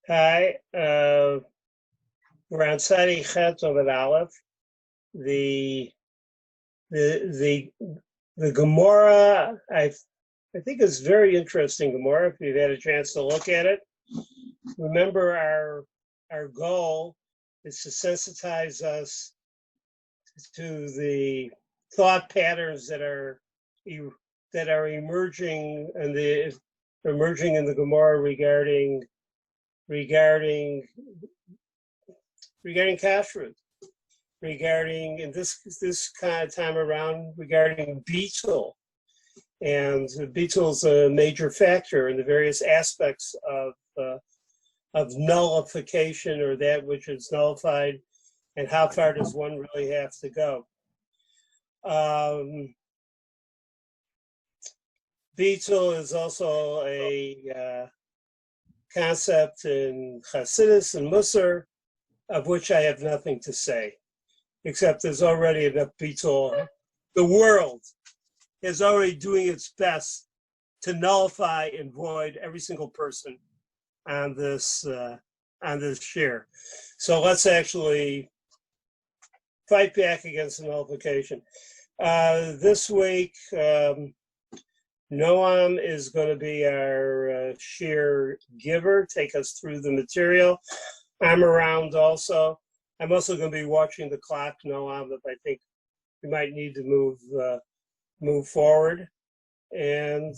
Hi, we're on Sadi Chet Ovid Aleph. The the the Gemara I think is very interesting Gemara. If you've had a chance to look at it, remember our goal is to sensitize us to the thought patterns that are emerging and emerging in the Gemara regarding kashrut, regarding in this kind of time around regarding beetle, and beetle is a major factor in the various aspects of nullification, or that which is nullified, and how far does one really have to go. Beetle is also a concept in Chassidus and Musar, of which I have nothing to say, except there's already enough beetle. The world is already doing its best to nullify and void every single person on this share. So let's actually fight back against the nullification. This week, Noam is going to be our share giver, take us through the material. I'm around also. I'm also going to be watching the clock, Noam, if I think we might need to move forward. And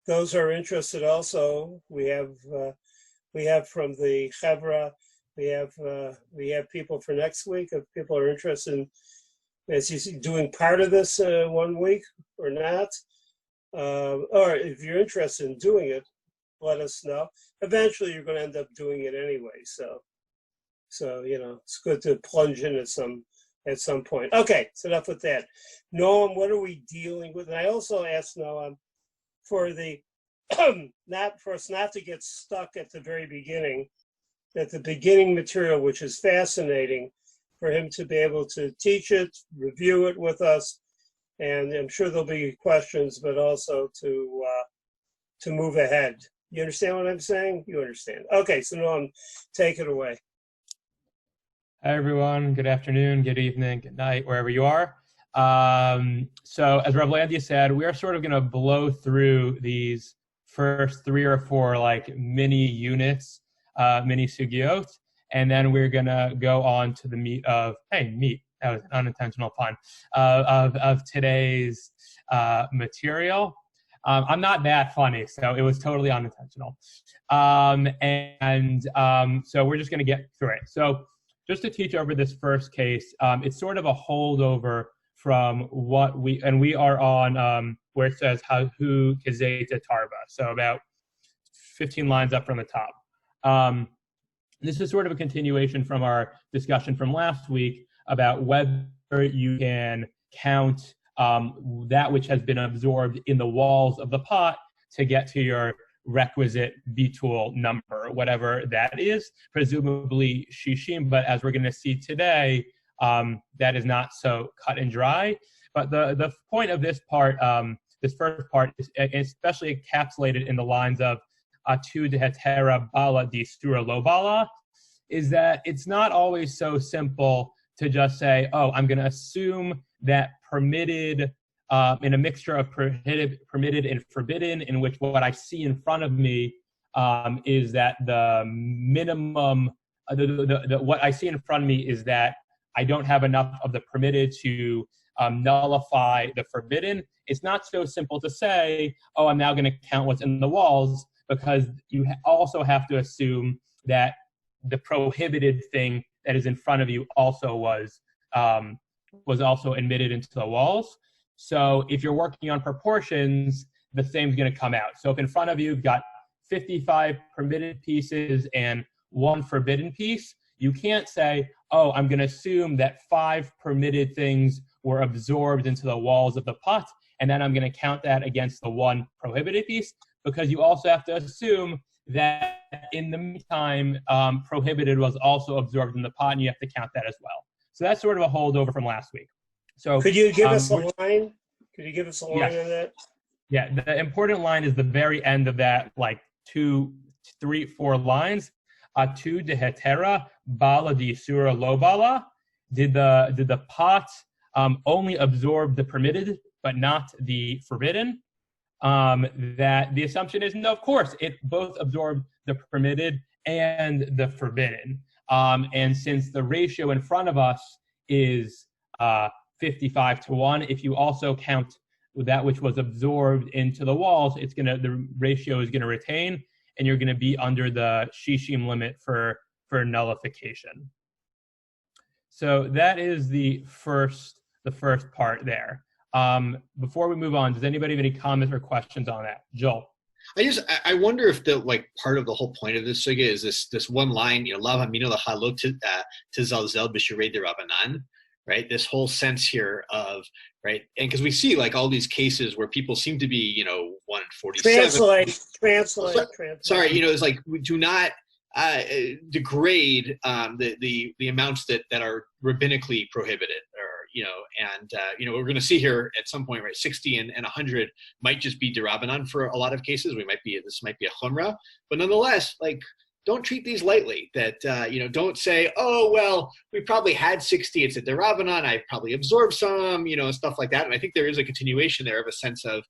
those who are interested also, we have from the Chevra, we have people for next week. If people are interested in, as you see, doing part of this 1 week or not, or if you're interested in doing it, let us know. Eventually, you're going to end up doing it anyway. So it's good to plunge in at some point. Okay, so enough with that. Noam, what are we dealing with? And I also asked Noam for the for us not to get stuck at the very beginning, at the beginning material, which is fascinating, for him to be able to teach it, review it with us, and I'm sure there'll be questions, but also to move ahead. You understand what I'm saying? You understand. Okay, so Noam, take it away. Hi, everyone. Good afternoon, good evening, good night, wherever you are. So as Rev Landia said, we are sort of going to blow through these first 3 or 4 like mini units, mini sugiot, and then we're going to go on to the meat of, that was an unintentional pun, of today's material. I'm not that funny, so it was totally unintentional. So we're just going to get through it. So just to teach over this first case, it's sort of a holdover from what we are on where it says Hu Kizeta Tarba, so about 15 lines up from the top. This is sort of a continuation from our discussion from last week about whether you can count that which has been absorbed in the walls of the pot to get to your requisite bitul number, whatever that is, presumably shishim, but as we're going to see today, that is not so cut and dry. But the point of this part, this first part, is especially encapsulated in the lines of atu dehetera bala di stura lo bala, is that it's not always so simple to just say, oh, I'm going to assume that permitted in a mixture of permitted and forbidden, in which what I see in front of me is that the minimum, what I see in front of me is that I don't have enough of the permitted to nullify the forbidden. It's not so simple to say, oh, I'm now going to count what's in the walls, because you also have to assume that the prohibited thing that is in front of you also was also admitted into the walls. So if you're working on proportions, the same's going to come out. So if in front of you you've got 55 permitted pieces and 1 forbidden piece, you can't say, oh, I'm going to assume that 5 permitted things were absorbed into the walls of the pot, and then I'm going to count that against the 1 prohibited piece, because you also have to assume that in the meantime, prohibited was also absorbed in the pot, and you have to count that as well. So that's sort of a holdover from last week. So could you give us a line? Could you give us a line on that? Yeah, the important line is the very end of that, like two 4 lines. Atu de hetera bala di sura lo bala. Did the pot only absorb the permitted but not the forbidden? That the assumption is no, of course, it both absorbed the permitted and the forbidden. And since the ratio in front of us is 55-1, if you also count that which was absorbed into the walls, the ratio is gonna retain, and you're gonna be under the shishim limit for nullification. So that is the first part there. Before we move on, does anybody have any comments or questions on that? Joel. I wonder if the part of the whole point of this sugya is this one line, lav hamino lacha lo tizalzel b'shirei derabanan, right? This whole sense here of, right, and because we see all these cases where people seem to be 1 in 47. Translate. Sorry, it's we do not degrade the amounts that are rabbinically prohibited, we're going to see here at some point, right, 60 and 100 might just be derabanan for a lot of cases. This might be a chumrah, but nonetheless, don't treat these lightly. That don't say, oh well, we probably had 60. It's a derabanan. I probably absorbed some, stuff like that. And I think there is a continuation there of a sense of,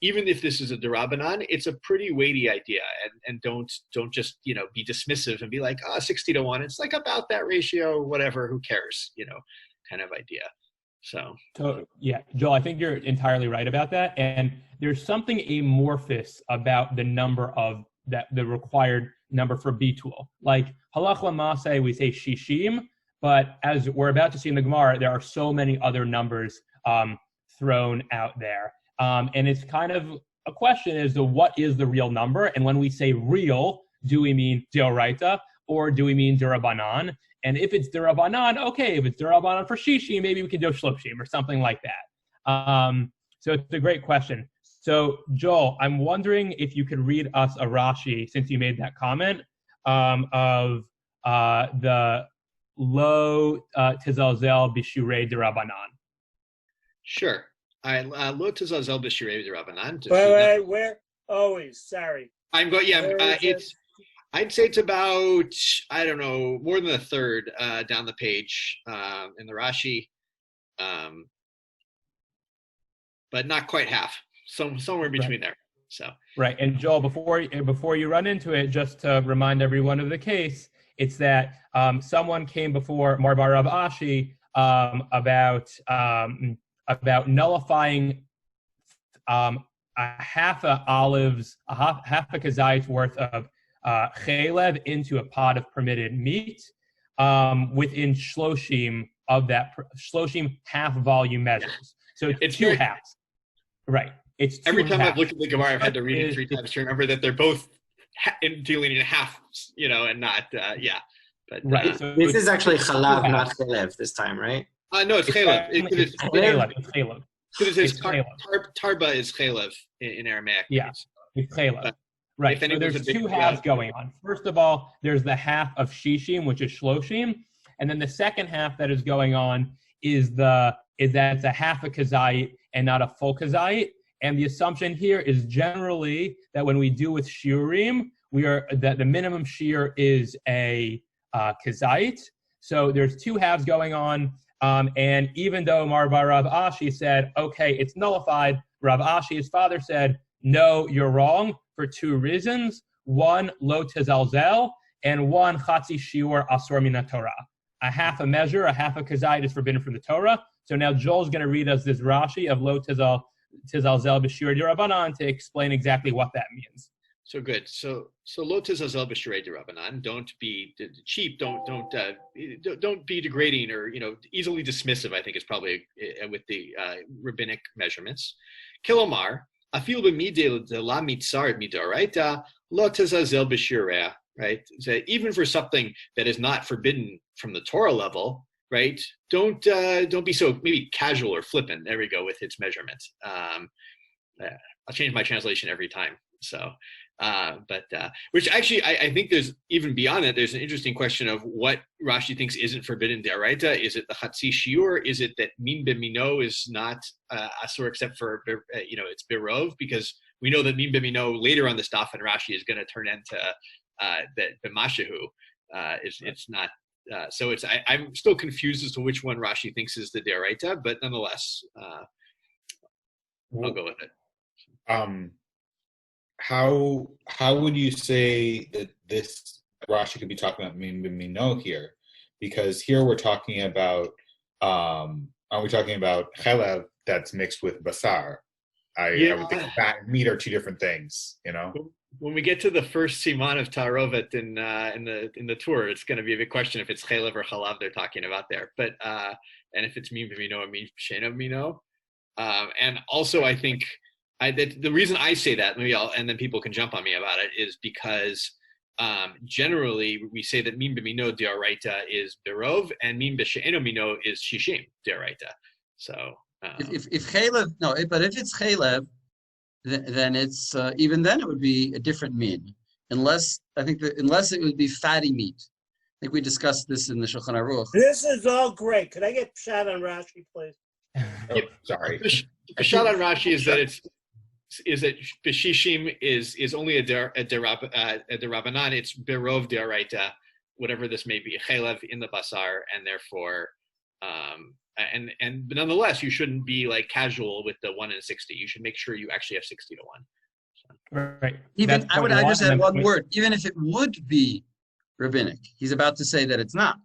even if this is a derabanan, it's a pretty weighty idea, and don't just be dismissive and be like, 60-1. It's about that ratio, whatever. Who cares? Kind of idea. So yeah, Joel, I think you're entirely right about that. And there's something amorphous about the number of the required number for bitul. Like halach l'maaseh, we say shishim, but as we're about to see in the Gemara, there are so many other numbers thrown out there. And it's kind of a question as to what is the real number. And when we say real, do we mean deoraita or do we mean derabanan? And if it's derabanan, okay. If it's derabanan for shishi, maybe we can do shloshim or something like that. So it's a great question. So Joel, I'm wondering if you could read us a Rashi, since you made that comment, of the lo tizalzel b'shurei derabanan. Sure. Lo tizalzel b'shurei derabanan. Wait, where? Always, sorry. I'm going. Yeah, I'd say it's about, I don't know, more than a third down the page in the Rashi, but not quite half. Somewhere between there. So right. And Joel, before you run into it, just to remind everyone of the case, it's that someone came before Marbar Rav Ashi about nullifying a half a kazayit's worth of chaylev into a pot of permitted meat within shloshim of that shloshim half volume measures. So it's two halves. Right. It's every time halves. I've looked at the Gemara, I've had to read it 3 times to remember that they're both dealing in half, and not But right. So this is actually chalav, not chaylev this time, right? No, it's chaylev. It's chaylev. It's chaylev. Because it says tarba is chaylev in Aramaic. Yeah, it's chaylev. Right. So there's 2 halves going on. First of all, there's the half of shishim, which is shloshim, and then the second half that is going on is that it's a half a kazayit and not a full kazayit. And the assumption here is generally that when we do with shiurim, that the minimum shiur is a kazayit. So there's 2 halves going on. And even though Marbar Rav Ashi said, okay, it's nullified, Rav Ashi, his father, said, no, you're wrong for 2 reasons. 1, lo tezalzel, and 1, chatzi shiur asor min Torah. A half a measure, a half a kazayit is forbidden from the Torah. So now Joel's going to read us this Rashi of lo tezalzel b'shirei derabanan to explain exactly what that means. So good. So lo tizalzel b'shirei derabanan. Don't be cheap. Don't be degrading or easily dismissive. I think is probably with the rabbinic measurements. Kilomar afil b'midei la mitzar midoraita lo tizalzel b'shirei. Right. So even for something that is not forbidden from the Torah level, right? Don't be so maybe casual or flippant. There we go with its measurements. I'll change my translation every time. So, which actually I think there's even beyond that. There's an interesting question of what Rashi thinks isn't forbidden deraita. Is it the chatzi shiur? Is it that min b'mino is not asur except for it's birov? Because we know that Min B'Mino later on the Daf and Rashi is going to turn into that B'Mashahu. It's not. So I'm still confused as to which one Rashi thinks is the Deoraita, but nonetheless, I'll go with it. How would you say that this Rashi could be talking about Min B'Mino here? Because here we're talking about, aren't we talking about chelev that's mixed with basar? I would think fat and meat are two different things, you know? When we get to the first siman of Tarovet in the tour, it's going to be a big question if it's chelev or chalav they're talking about there. But and if it's Min B'Mino or Min She'eino B'Mino. And also, I think the reason I say that, and then people can jump on me about it, is because generally we say that Min B'Mino Deoraita is Berov and Min She'eino B'Mino is Shishim Deoraita. So if chelev, no, but if it's chelev, then it's even then it would be a different min, unless it would be fatty meat. I think we discussed this in the Shulchan Aruch. This is all great. Could I get shot on Rashi, please? Oh, sorry. The shot on Rashi is that B'Shishim is only a derabanan. It's berov deoraita, whatever this may be, chelev in the basar, and therefore, but nonetheless, you shouldn't be like casual with the 1 in 60. You should make sure you actually have 60 to 1. Right. Even I would just add one word. Even if it would be rabbinic, he's about to say that it's not.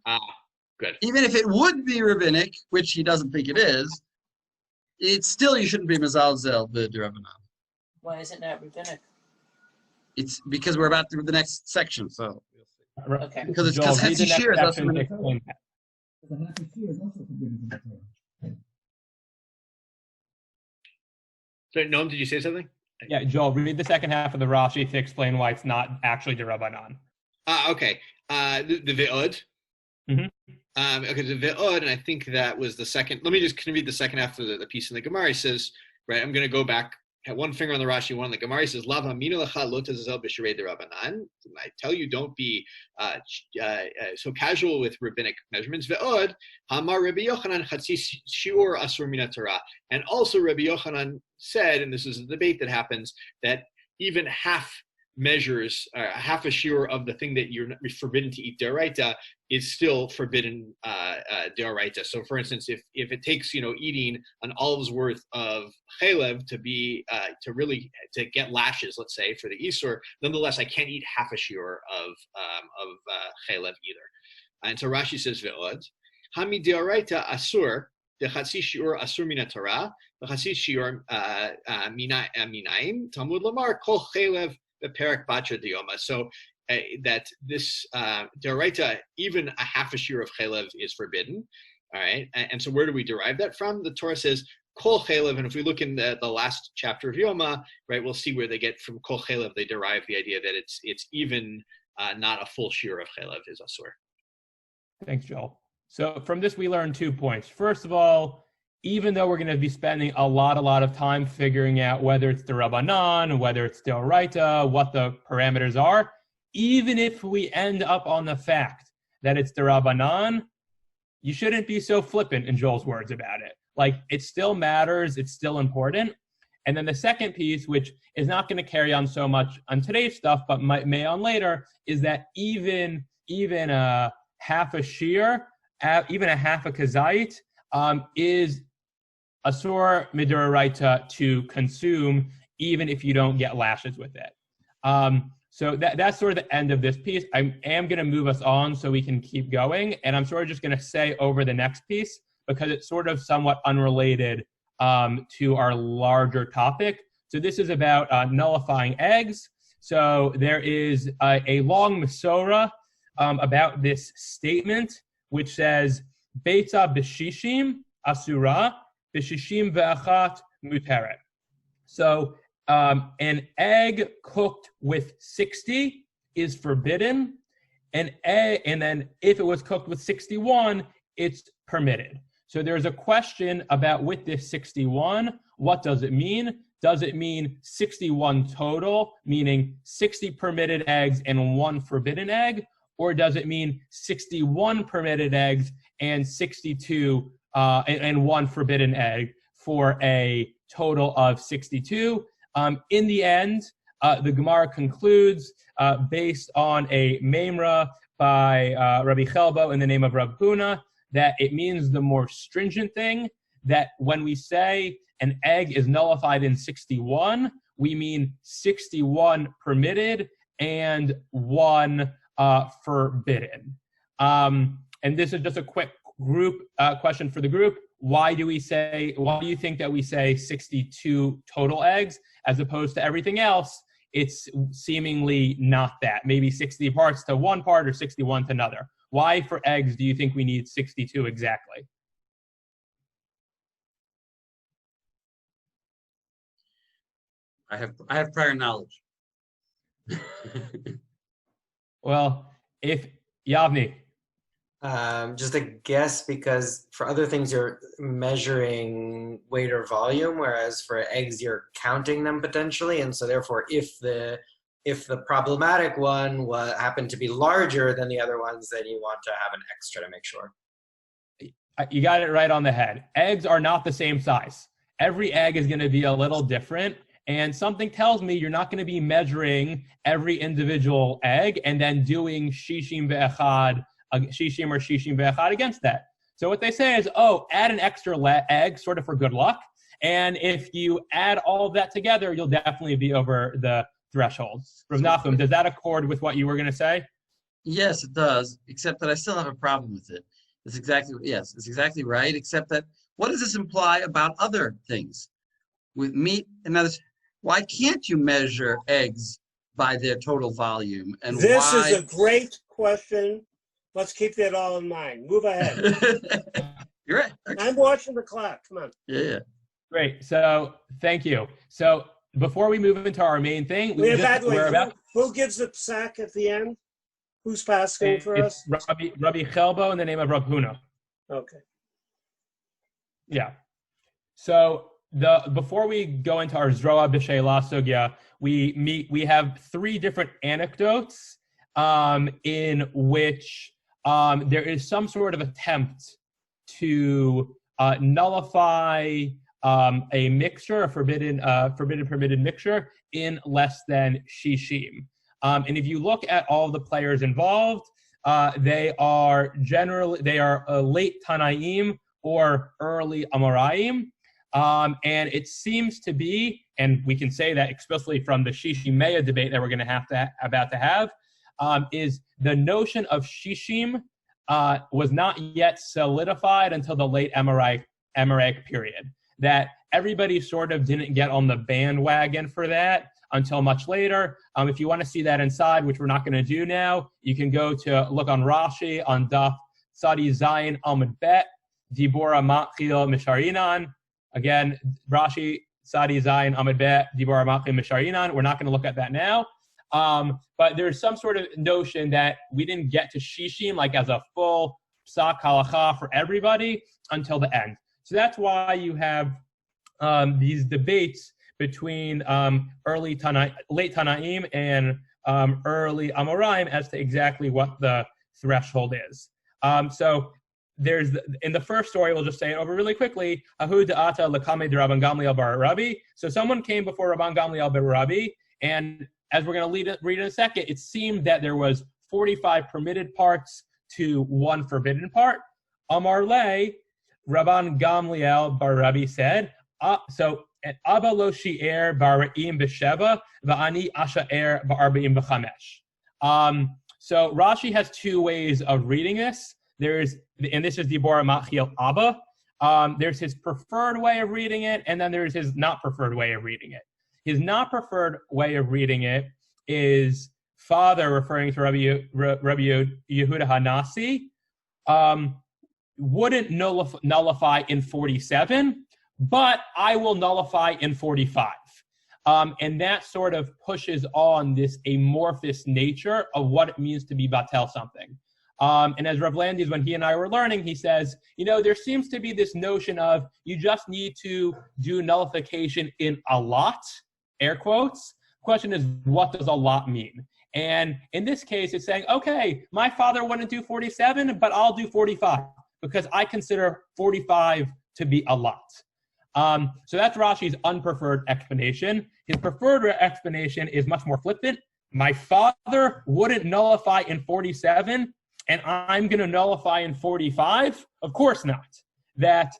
Good. Even if it would be rabbinic, which he doesn't think it is, it's still you shouldn't be mezalzel the derabanan. Why is it not rabbinic? It's because we're about to the next section. So Okay. because it's because Hetzi Shir is also So, Noam, did you say something? Yeah, Joel, read the second half of the Rashi to explain why it's not actually derabanan. Okay. The Ve'od. Mm-hmm. Okay, the Ve'od, and I think that was the second. Let me just read the second half of the piece in the Gemara. It says, right, I'm going to go back, have one finger on the Rashi, one on the Gemara. It says, Lava mina lecha lo tazazel b'shirei derabanan. I tell you, don't be so casual with rabbinic measurements. Ve'od, hamar Rabbi Yochanan chatzi shiur asur mina Torah. And also Rabbi Yochanan said, and this is a debate that happens, that even half measures, half a shiur of the thing that you're forbidden to eat deoraita is still forbidden deoraita. So, for instance, if it takes eating an olive's worth of chalev to get lashes, let's say for the isur, nonetheless I can't eat half a shiur of chalev either. And so Rashi says ve'od hami deoraita asur dechatzi shiur asur mina Torah dechatzi shiur minaim Talmud lamar kol chalev beperak batra dioma. So that this deoraita, even a half a shiur of chalev is forbidden. All right, and so where do we derive that from? The Torah says kol chalev, and if we look in the last chapter of Yoma, right, we'll see where they get from kol chalev. They derive the idea that it's even not a full shiur of chalev is asur. Thanks, Joel. So from this, we learned 2 points. First of all, even though we're going to be spending a lot of time figuring out whether it's derabanan, whether it's deoraita, what the parameters are, even if we end up on the fact that it's derabanan, you shouldn't be so flippant, in Joel's words, about it. Like, it still matters, it's still important. And then the second piece, which is not going to carry on so much on today's stuff, but may on later, is that even a half a shear, even a half a kazait, is asur miduraita to consume, even if you don't get lashes with it. So that's sort of the end of this piece. I am going to move us on so we can keep going, and I'm sort of just going to say over the next piece because it's sort of somewhat unrelated to our larger topic. So this is about nullifying eggs. So there is a long Masorah about this statement, which says, Beitza b'shishim asura, b'shishim ve'achat muteret. So an egg cooked with 60 is forbidden, and then if it was cooked with 61, it's permitted. So there's a question about with this 61, what does it mean? Does it mean 61 total, meaning 60 permitted eggs and 1 forbidden egg? Or does it mean 61 permitted eggs and 62 and 1 forbidden egg for a total of 62? In the end, the Gemara concludes, based on a Memra by Rabbi Chelbo in the name of Rav Huna, that it means the more stringent thing, that when we say an egg is nullified in 61, we mean 61 permitted and 1 forbidden. And this is just a quick group question for the group. Why do you think that we say 62 total eggs as opposed to everything else? It's seemingly not that. Maybe 60 parts to one part or 61 to another. Why for eggs do you think we need 62 exactly? I have prior knowledge. Well, if Yavni. Just a guess, because for other things you're measuring weight or volume, whereas for eggs you're counting them potentially, and so therefore if the problematic one happened to be larger than the other ones, then you want to have an extra to make sure. You got it right on the head. Eggs are not the same size. Every egg is going to be a little different, and something tells me you're not going to be measuring every individual egg and then doing shishim ve'echad, shishim or shishim ve'echad against that. So what they say is, add an extra egg sort of for good luck. And if you add all of that together, you'll definitely be over the threshold. Rav Nachum, does that accord with what you were going to say? Yes, it does, except that I still have a problem with it. It's exactly right, except that what does this imply about other things? With meat and others, why can't you measure eggs by their total volume? And this why... is a great question. Let's keep that all in mind. Move ahead. You're right. Okay. I'm watching the clock. Come on. Yeah. Great. So thank you. So before we move into our main thing, who gives the sack at the end? Who's passing for us? Rabbi Chelbo in the name of Rav Huna. Okay. Yeah. So before we go into our Zroa B'Sheila Sugya, we have 3 different anecdotes in which there is some sort of attempt to nullify a mixture, a permitted mixture in less than shishim. And if you look at all the players involved, they are late Tanaim or early Amoraim. And it seems to be, and we can say that explicitly from the Shishim Meya debate that we're going to about to have, is the notion of Shishim was not yet solidified until the late Amoraic period. That everybody sort of didn't get on the bandwagon for that until much later. If you want to see that inside, which we're not going to do now, you can go to look on Rashi on Daf Sadi Zayin Amud Bet, Dibora Matchil Misharinan. Again, Rashi Sadi Zayin Amud Bet, Dibora Matchil Misharinan. We're not going to look at that now. But there's some sort of notion that we didn't get to Shishim like as a full psak halacha for everybody until the end. So that's why you have these debates between late Tanaim and early Amoraim as to exactly what the threshold is. So there's in the first story, we'll just say it over really quickly. Ahu da'ata l'kamei d'Rabban Gamliel bar Rabbi. So someone came before Rabban Gamliel bar Rabbi, and as we're going to read in a second, it seemed that there was 45 permitted parts to 1 forbidden part. Amar le, Rabban Gamliel bar Rabbi said, Abba lo shi'er bara'im b'sheva va'ani asha'er ba'arba'im b'chamesh. So Rashi has 2 ways of reading this. And this is Dibora Matchil Abba. There's his preferred way of reading it, and then there's his not preferred way of reading it. His not preferred way of reading it is father, referring to Rabbi Yehuda Hanasi, wouldn't nullify in 47, but I will nullify in 45. And that sort of pushes on this amorphous nature of what it means to be batel something. And as Rav Landis, when he and I were learning, he says, there seems to be this notion of you just need to do nullification in a lot, air quotes. Question is, what does a lot mean? And in this case, it's saying, okay, my father wouldn't do 47, but I'll do 45 because I consider 45 to be a lot. So that's Rashi's unpreferred explanation. His preferred explanation is much more flippant. My father wouldn't nullify in 47, and I'm going to nullify in 45? Of course not. That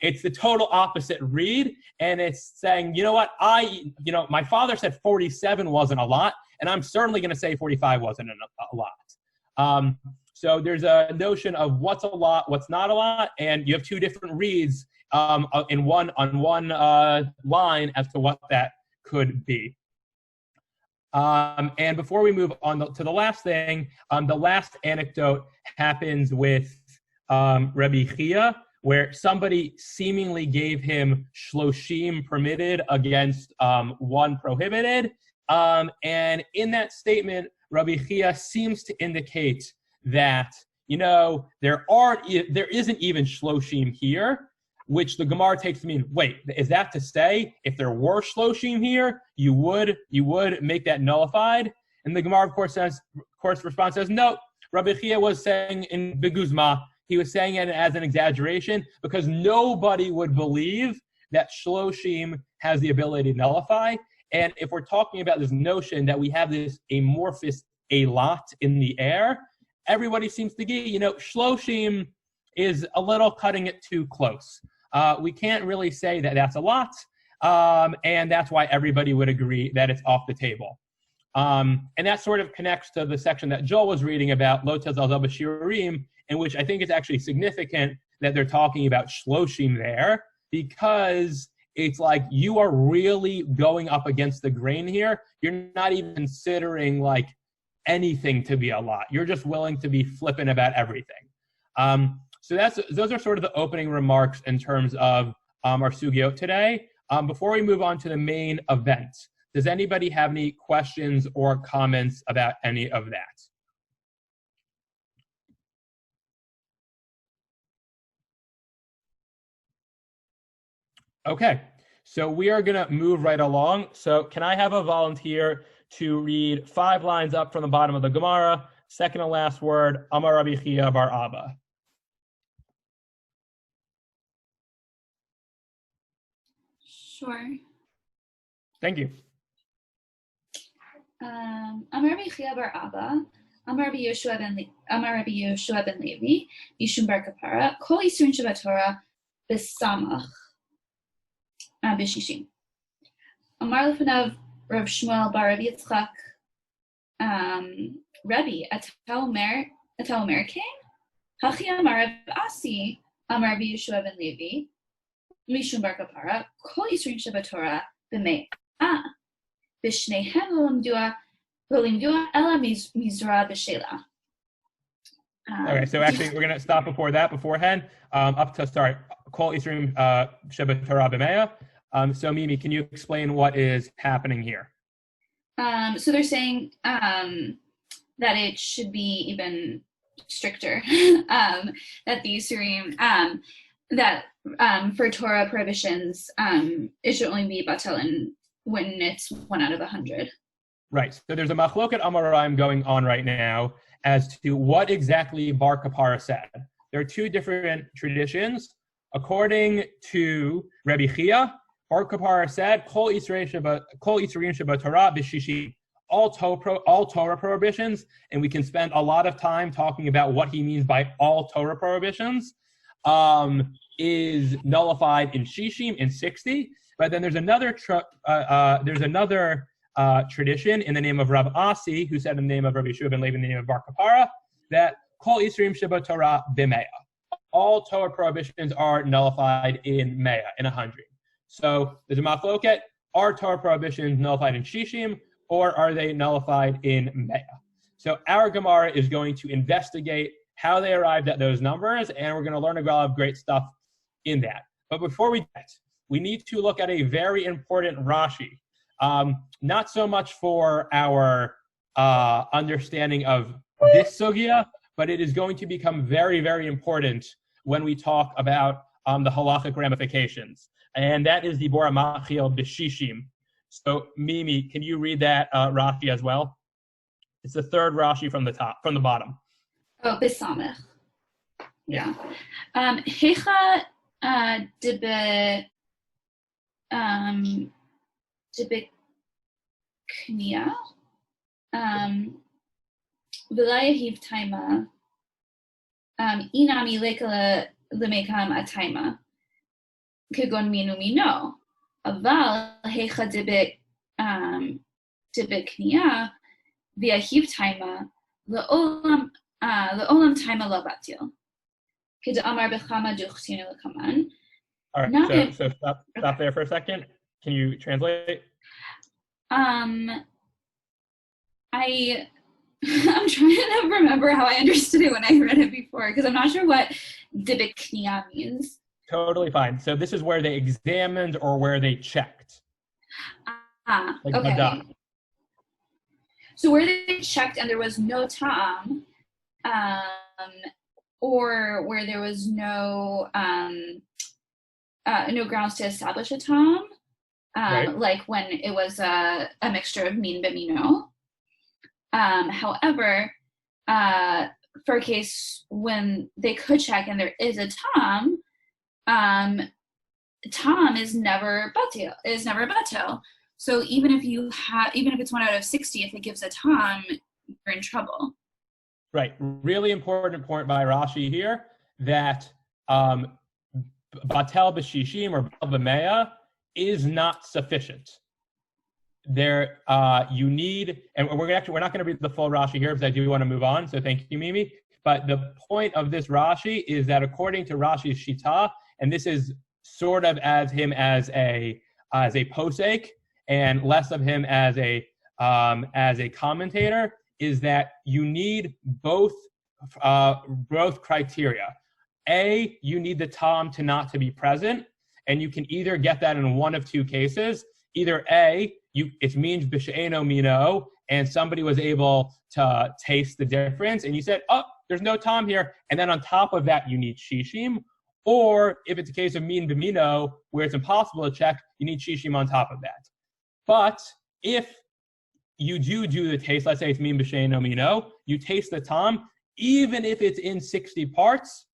it's the total opposite read, and it's saying, you know what, my father said 47 wasn't a lot, and I'm certainly going to say 45 wasn't a lot. So there's a notion of what's a lot, what's not a lot, and you have two different reads on one line as to what that could be. And before we move on to the last thing, the last anecdote happens with Rabbi Chia, where somebody seemingly gave him shloshim permitted against 1 prohibited. And in that statement, Rabbi Chia seems to indicate that, there isn't even shloshim here, which the Gemara takes to mean, wait, is that to say if there were shloshim here, you would make that nullified? And the Gemara, of course, response says, no, Rabbi Chia was saying in Beguzma, he was saying it as an exaggeration because nobody would believe that shloshim has the ability to nullify. And if we're talking about this notion that we have this amorphous a lot in the air, everybody seems to be, shloshim is a little cutting it too close. We can't really say that that's a lot, and that's why everybody would agree that it's off the table. And that sort of connects to the section that Joel was reading about, Lo Tezal B'Shiurim, in which I think it's actually significant that they're talking about shloshim there, because it's like you are really going up against the grain here. You're not even considering like anything to be a lot. You're just willing to be flippant about everything. So those are sort of the opening remarks in terms of our sugyot today. Before we move on to the main event, does anybody have any questions or comments about any of that? Okay, so we are going to move right along. So can I have a volunteer to read 5 lines up from the bottom of the Gemara, second and last word, Amar Rabbi Chia bar Abba. Sure. Thank you. Amar Rabbi Chia bar Abba, Amar Rabbi Yoshua ben Levi, Yishum bar Kapara, Kol Yisrin Shabbat Torah, B'samach, B'shishim. Amar Lefanav Rav Shmuel bar Rabbi Yitzchak, Rabbi, Ata Omer Ken? Hachi Amar Rav Asi, Amar Rabbi Yoshua ben Levi, Mishum bar Kapara, Kol Yisrin Shabbat Torah, B'me'ah, B'shneihem V'limdua Ela Mizra B'Shela. Okay, so actually we're going to stop beforehand, up to, Kol Yisrin Shabbat Torah B'me'ah. So Mimi, can you explain what is happening here? So they're saying that it should be even stricter, that the Yisurim, that for Torah prohibitions, it should only be batel when it's 1 out of 100. Right. So there's a machloket Amoraim going on right now as to what exactly Bar Kapara said. There are 2 different traditions. According to Rabbi Chia, Bar Kapara said, Kol Yisrael Shabbat Torah b'Shishi, all Torah prohibitions, and we can spend a lot of time talking about what he means by all Torah prohibitions, is nullified in Shishim in 60. But then there's another tradition in the name of Rav Asi, who said in the name of Rabbi Yeshua ben Levi in the name of Bar Kapara, that Kol Yisrael Shabbat Torah b'Me'ah. All Torah prohibitions are nullified in Me'ah, in 100. So there's a machloket, are Torah prohibitions nullified in Shishim, or are they nullified in Me'ah? So our Gemara is going to investigate how they arrived at those numbers, and we're going to learn a lot of great stuff in that. But before we do that, we need to look at a very important Rashi. Not so much for our understanding of this sugya, but it is going to become very, very important when we talk about the halachic ramifications. And that is the Bora Machil B'Shishim. So Mimi, can you read that Rashi as well? It's the 3rd Rashi from the bottom. Oh, B'Samech. Yeah. Hecha debe dibik knia, vilayahiv taima, inami lekala lemekam ataima, kegon minu mino, aval hecha dibik knia, viahiv taima, leolam taima labatil. Kid amar bechama duchtinu lekaman. All right, so stop there for a second. Can you translate? I'm trying to remember how I understood it when I read it before, because I'm not sure what dibiknia means. Totally fine. So this is where they examined or where they checked. Like Okay. Badak. So where they checked and there was no ta'am, or where there was no grounds to establish a ta'am, Right. like when it was a mixture of min b'mino. However, for a case when they could check and there is a ta'am, ta'am is never batil. So even if it's 1 out of 60, if it gives a ta'am, you're in trouble. Right. Really important point by Rashi here that batel b'shishim or batel b'meya is not sufficient. There, you need, and we're not going to read the full Rashi here because I do want to move on. So thank you, Mimi. But the point of this Rashi is that according to Rashi's Shita, and this is sort of as him as a posek and less of him as a commentator, is that you need both criteria. A, you need the tom to not to be present, and you can either get that in one of two cases. Either A, it means b'she'eno mino, and somebody was able to taste the difference, and you said, oh, there's no tom here, and then on top of that, you need shishim. Or if it's a case of min b'mino, where it's impossible to check, you need shishim on top of that. But if you do the taste, let's say it's min b'she'eno mino, you taste the tom, even if it's in 60 parts,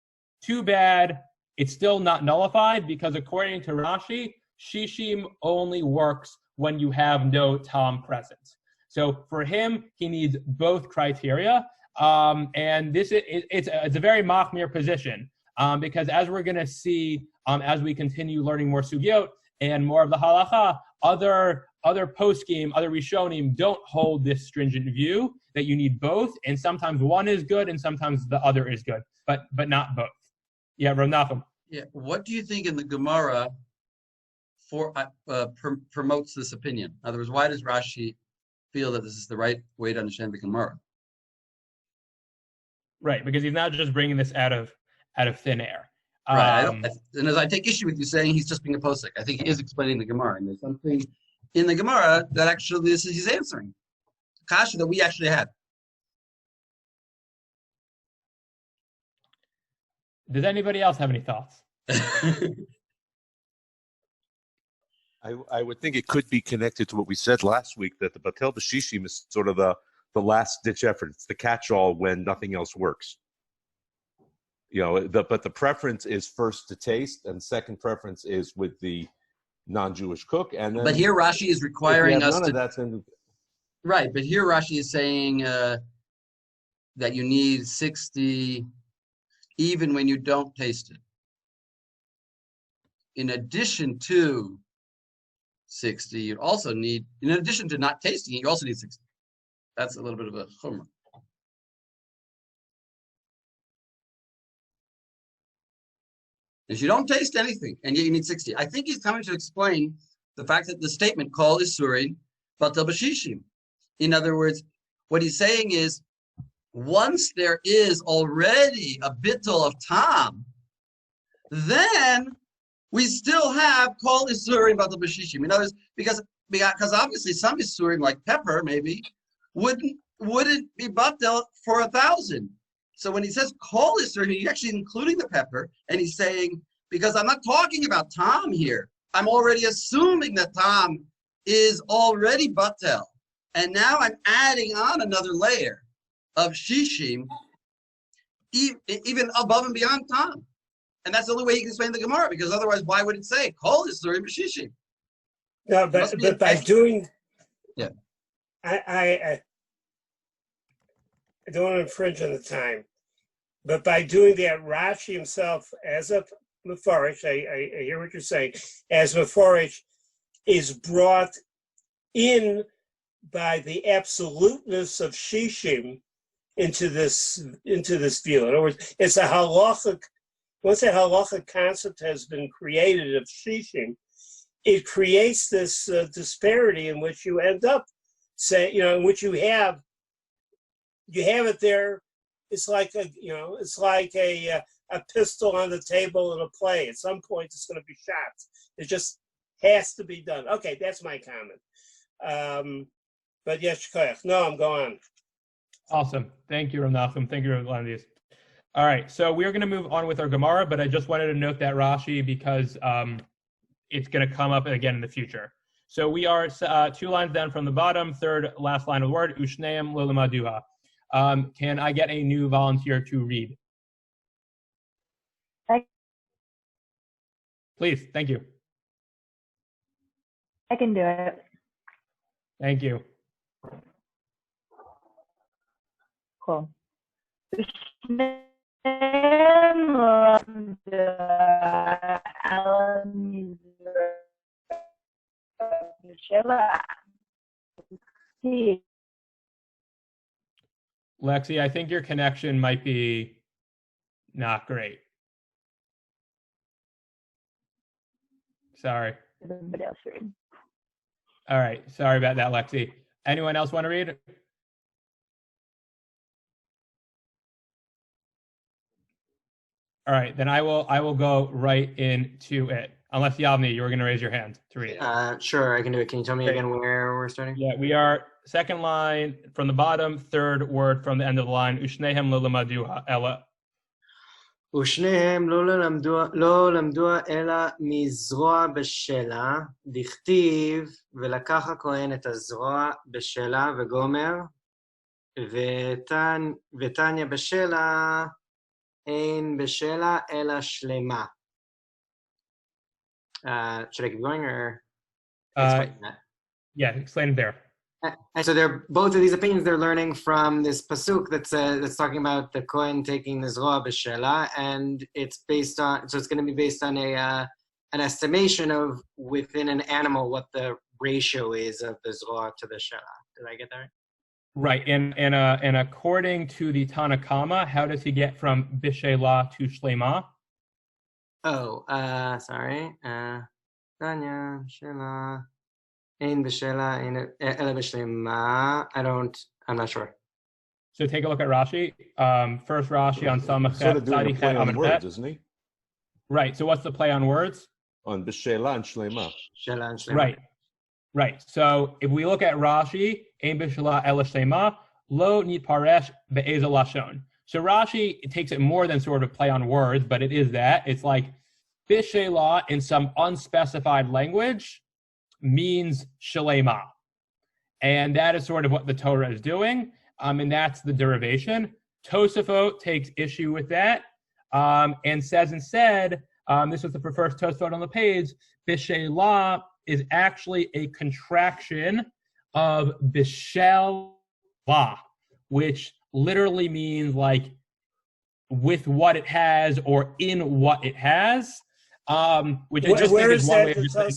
too bad, it's still not nullified, because according to Rashi, shishim only works when you have no tom present. So for him, he needs both criteria, and it's a very machmir position, because as we're going to see as we continue learning more sugyot and more of the halacha, other poskim, other rishonim don't hold this stringent view that you need both, and sometimes one is good and sometimes the other is good, but not both. Yeah, Rav Nachum. Yeah, what do you think in the Gemara promotes this opinion? In other words, why does Rashi feel that this is the right way to understand the Gemara? Right, because he's not just bringing this out of thin air. Right, and as I take issue with you saying he's just being a posek, I think he is explaining the Gemara, and there's something in the Gemara that actually he's answering kasha that we actually had. Does anybody else have any thoughts? I would think it could be connected to what we said last week, that the batel b'shishim is sort of the last-ditch effort. It's the catch-all when nothing else works. But the preference is first to taste, and second preference is with the non-Jewish cook. And then, but here Rashi is requiring us to. Right, but here Rashi is saying that you need 60 even when you don't taste it. In addition to 60, you also need, in addition to not tasting it, you also need 60. That's a little bit of a chumrah. If you don't taste anything, and yet you need 60, I think he's coming to explain the fact that the statement, kol isurin batel b'shishim. In other words, what he's saying is, once there is already a bittul of tam, then we still have kol isurin batel b'shishim. In other words, because obviously some isurin, like pepper, maybe, wouldn't be batel for 1,000. So when he says kol isurin, he's actually including the pepper, and he's saying, because I'm not talking about tam here, I'm already assuming that tam is already batel, and now I'm adding on another layer of shishim, even above and beyond tam. And that's the only way you can explain the Gemara, because otherwise, why would it say kol isurim b'shishim? No, It must but be an by X. doing, Yeah. I don't want to infringe on the time, but by doing that, Rashi himself, as a Mefarish, I hear what you're saying, as Mefarish, is brought in by the absoluteness of Shishim into this view. In other words, it's a halachic. Once that halachic concept has been created of Shishim, it creates this disparity in which you end up saying, in which you have it there. It's like a pistol on the table in a play. At some point, it's going to be shot. It just has to be done. Okay, that's my comment. But yes, no, I'm going. Awesome. Thank you, Ramnachum. Thank you, Rolandius. All right, so we're going to move on with our Gemara, but I just wanted to note that Rashi because it's going to come up again in the future. So we are 2 lines down from the bottom, third last line of the word, Ushneim lo lamaduha. Can I get a new volunteer to read? Please, thank you. I can do it. Thank you. Cool. Lexi, I think your connection might be not great. Sorry. All right. Sorry about that, Lexi. Anyone else want to read? All right, then I will go right into it. Unless Yavni, you were going to raise your hand to read it. Sure, I can do it. Can you tell me Great. again where we're starting? Yeah, we are second line from the bottom, third word from the end of the line. Ushnehem lo lamadu ela. ושניהם לא למדו אלא מזרוע בשלה, דכתיב ולקח הכהן את הזרוע בשלה וגומר, ותניא בשלה אין בשלה אלא שלמה. Should I keep going or explain that? Yeah, explain it there. And so they're both of these opinions they're learning from this pasuk that's talking about the Kohen taking the zroa b'shela, and it's based on it's going to be based on an estimation of within an animal what the ratio is of the zroa to the shela. Did I get that right? Right, and according to the Tanakama, how does he get from b'shela to shlema? Oh, sorry. Tanya shela. I'm not sure. So take a look at Rashi. First Rashi on Samachet. Sort of doing a play on words, isn't he? Right. So what's the play on words? On b'shela and shlema. Right. So if we look at Rashi, ein b'shela ela shlema, lo nitparesh be'ezel lashon. So Rashi, it takes it more than sort of play on words, but it is that. It's like b'shela in some unspecified language means shalema. And that is sort of what the Torah is doing. And that's the derivation. Tosafot takes issue with that and says instead, this was the first Tosafot on the page, Bishela is actually a contraction of Bishel La, which literally means like with what it has or in what it has, which I just think is one way of saying.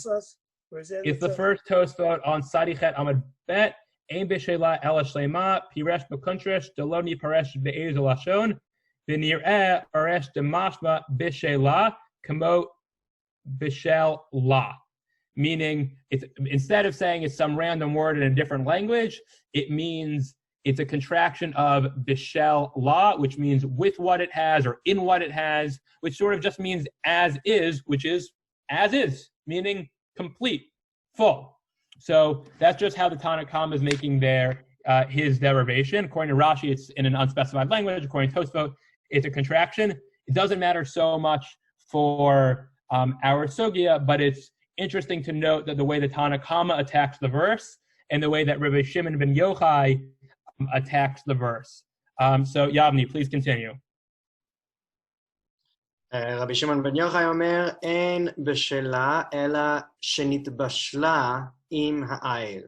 It's the first Tosafot on Sadichet Amud Bet. Ein b'shela ela shlema piresh b'kuntrish deloni paresh be'ezel lashon v'nireh paresh demashma b'shela kamo b'shel la. Meaning, it's instead of saying it's some random word in a different language, it means it's a contraction of b'shel la, which means with what it has or in what it has, which sort of just means as is, which is as is, meaning complete, full. So that's just how the Tanakhama is making their his derivation. According to Rashi, it's in an unspecified language. According to Tosfot, it's a contraction. It doesn't matter so much for our sugya, but it's interesting to note that the way the Tanakhama attacks the verse and the way that Rabbi Shimon ben Yochai attacks the verse. So Yavni, please continue. רבי שמעון בן יוחאי אומר, אין בשלה אלא שנתבשלה עם העיל.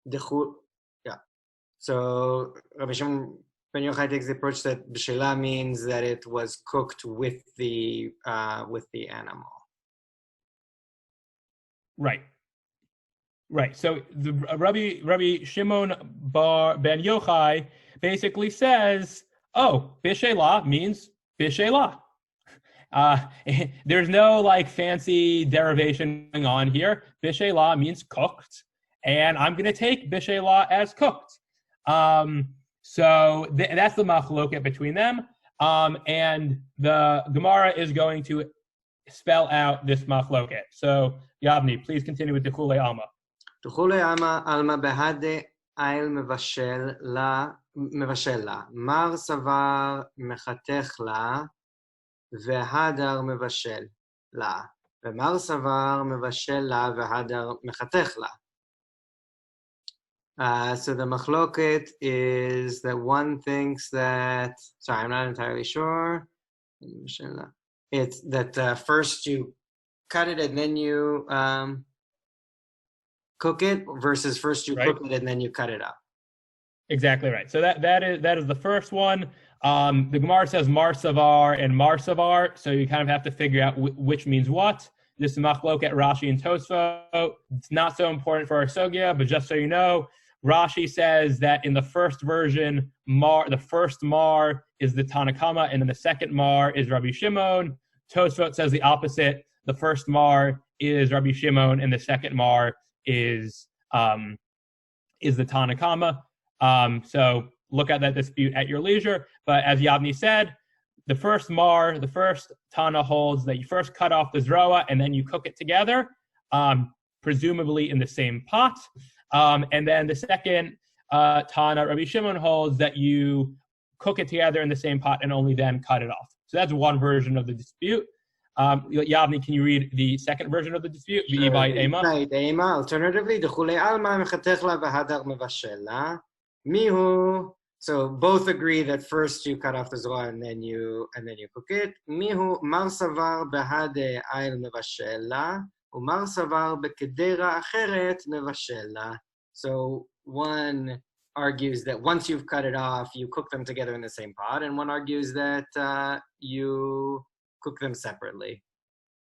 Yeah. So Rabbi Shimon ben Yochai takes the approach that b'shela means that it was cooked with the animal. Right. Right. So the Rabbi Shimon ben Yochai basically says, "Oh, bishela means bishela." There's no like fancy derivation going on here. Bishela means cooked, and I'm going to take bishela as cooked. So that's the machloket between them, and the Gemara is going to spell out this machloket. So Yavni, please continue with Dechule Alma. Dechule Alma behade ayl mevashel la, mar savar mechatech la, והדר מבשל לה, ומר סבר מבשל לה, והדר מחתך לה. So the machloket is that one thinks that, sorry, I'm not entirely sure. It's that first you cut it and then you cook it, versus first you cook it and then you cut it up. Exactly right. So that is the first one. The Gemara says Marsavar and Marsavar, so you kind of have to figure out which means what. This is Machloket Rashi and Tosfot. It's not so important for our sogya, but just so you know, Rashi says that in the first version, the first Mar is the Tanakama, and then the second Mar is Rabbi Shimon. Tosfot says the opposite. The first Mar is Rabbi Shimon, and the second Mar is the Tanakama. So look at that dispute at your leisure. But as Yavni said, the first Tana holds that you first cut off the zroa and then you cook it together, presumably in the same pot. And then the second Tana, Rabbi Shimon, holds that you cook it together in the same pot and only then cut it off. So that's one version of the dispute. Yavni, can you read the second version of the dispute? Sure. Alternatively, Dechule Alma mechatech la v'hadar mevashel la. Mihu. So both agree that first you cut off the zoa and then you cook it. Mihu mar savar behade ayl mevashel la, umar savar bekedera acheret mevashel la. So one argues that once you've cut it off, you cook them together in the same pot, and one argues that you cook them separately.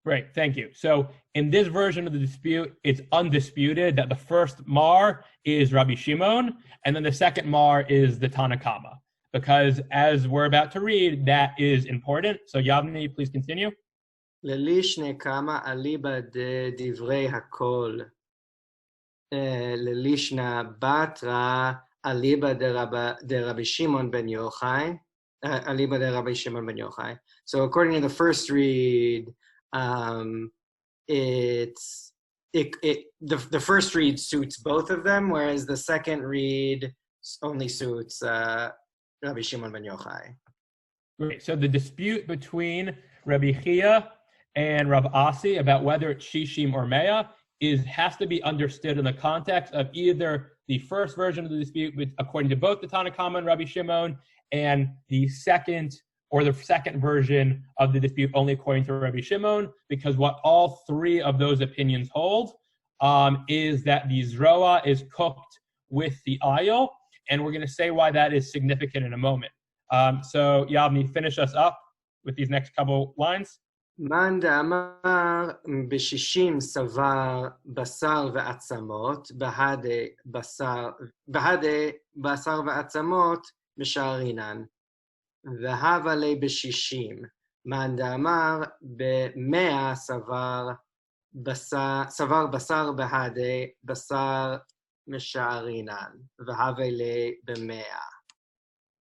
Right, thank you. So in this version of the dispute, it's undisputed that the first Mar is Rabbi Shimon, and then the second Mar is the Tanakama. Because as we're about to read, that is important. So Yavni, please continue. Lelishne kama aliba de divrei hakol. Lelishna batra aliba de Rabbi Shimon ben Yochai. Aliba de Rabbi Shimon ben Yochai. So according to the first read, the first read suits both of them, whereas the second read only suits Rabbi Shimon ben Yochai. Great. So the dispute between Rabbi Chia and Rav Asi about whether it's Shishim or Mea has to be understood in the context of either the first version of the dispute, according to both the Tanakama and Rabbi Shimon, and the second version of the dispute only according to Rabbi Shimon, because what all three of those opinions hold is that the zroa is cooked with the ayil, and we're going to say why that is significant in a moment. So Yavni, finish us up with these next couple lines. מאן דאמר בשישים סבר בשר ועצמות, בהדה בשר ועצמות משערינן. והבה לי בשישים. מאן דאמר במאה סבר בשר בהדה בשר משערינן. והבה לי במאה.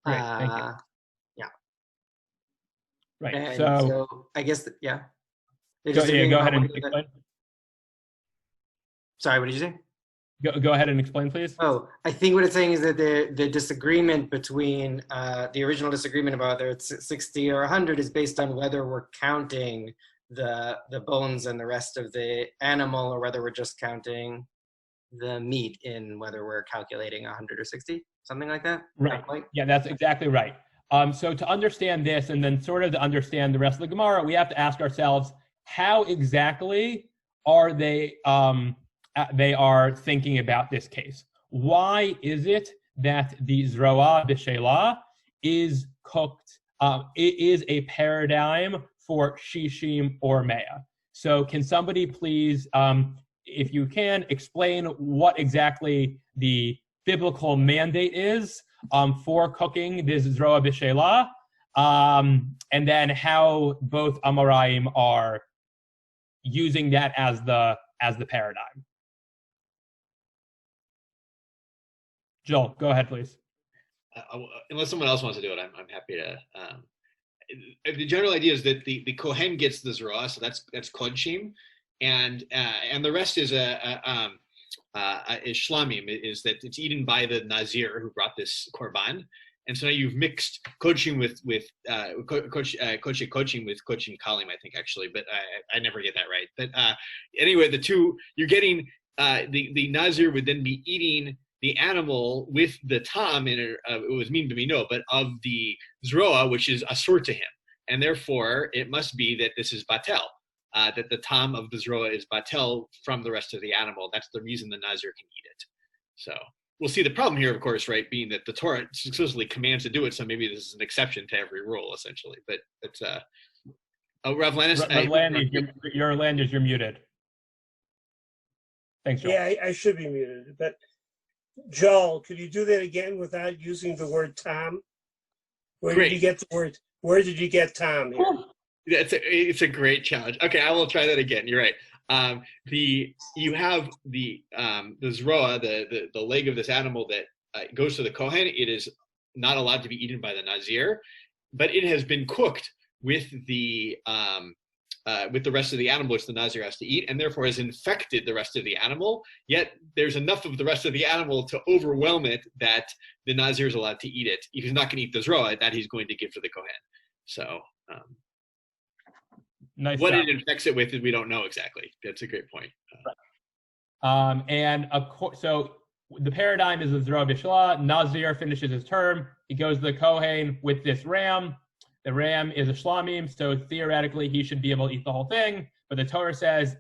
Thank you. Right. And so I guess, yeah. Go ahead and explain. Sorry, what did you say? Go ahead and explain, please. Oh, I think what it's saying is that the disagreement between the original disagreement about whether it's 60 or 100 is based on whether we're counting the bones and the rest of the animal, or whether we're just counting the meat in whether we're calculating 100 or 60, something like that. Right. Yeah, that's exactly right. So to understand this and then sort of to understand the rest of the Gemara, we have to ask ourselves, how exactly are they are thinking about this case? Why is it that the Zroa B'Shelah is cooked, it is a paradigm for Shishim or Mea? So can somebody please, if you can, explain what exactly the biblical mandate is for cooking this Zroa B'Shelah, and then how both Amoraim are using that as the paradigm. Joel, go ahead, please. Unless someone else wants to do it, I'm happy to. The general idea is that the Kohen gets the Zroa, so that's Kodshim, and the rest is Shlamim, is that it's eaten by the Nazir who brought this Korban. And so now you've mixed Kodshim with Kodshim with Kodshim Kalim, I think, actually, but I never get that right. But anyway, the two, you're getting, the Nazir would then be eating the animal with the tam, and it was mean to me, no, but of the Zroa, which is asur to him. And therefore, it must be that this is Batel, that the tam of the Zroa is Batel from the rest of the animal. That's the reason the Nazir can eat it. So we'll see the problem here, of course, right, being that the Torah explicitly commands to do it, so maybe this is an exception to every rule, essentially. But it's Rav Landis. Rav Landis, you're muted. Thanks, Joel. Yeah, I should be muted. But Joel, could you do that again without using the word Tom? Where did you get the word? Where did you get Tom here? It's a great challenge. Okay, I will try that again. You're right. You have the Zroa, the leg of this animal that goes to the Kohen. It is not allowed to be eaten by the Nazir, but it has been cooked with the rest of the animal, which the Nazir has to eat, and therefore has infected the rest of the animal. Yet there's enough of the rest of the animal to overwhelm it that the Nazir is allowed to eat it. If he's not going to eat the Zroa, that he's going to give to the Kohen. So nice what job. it infects it with, we don't know exactly. That's a great point. So the paradigm is the Zroa B'Shelah. Nazir finishes his term. He goes to the Kohen with this ram. The ram is a shlamim, so theoretically he should be able to eat the whole thing. But the Torah says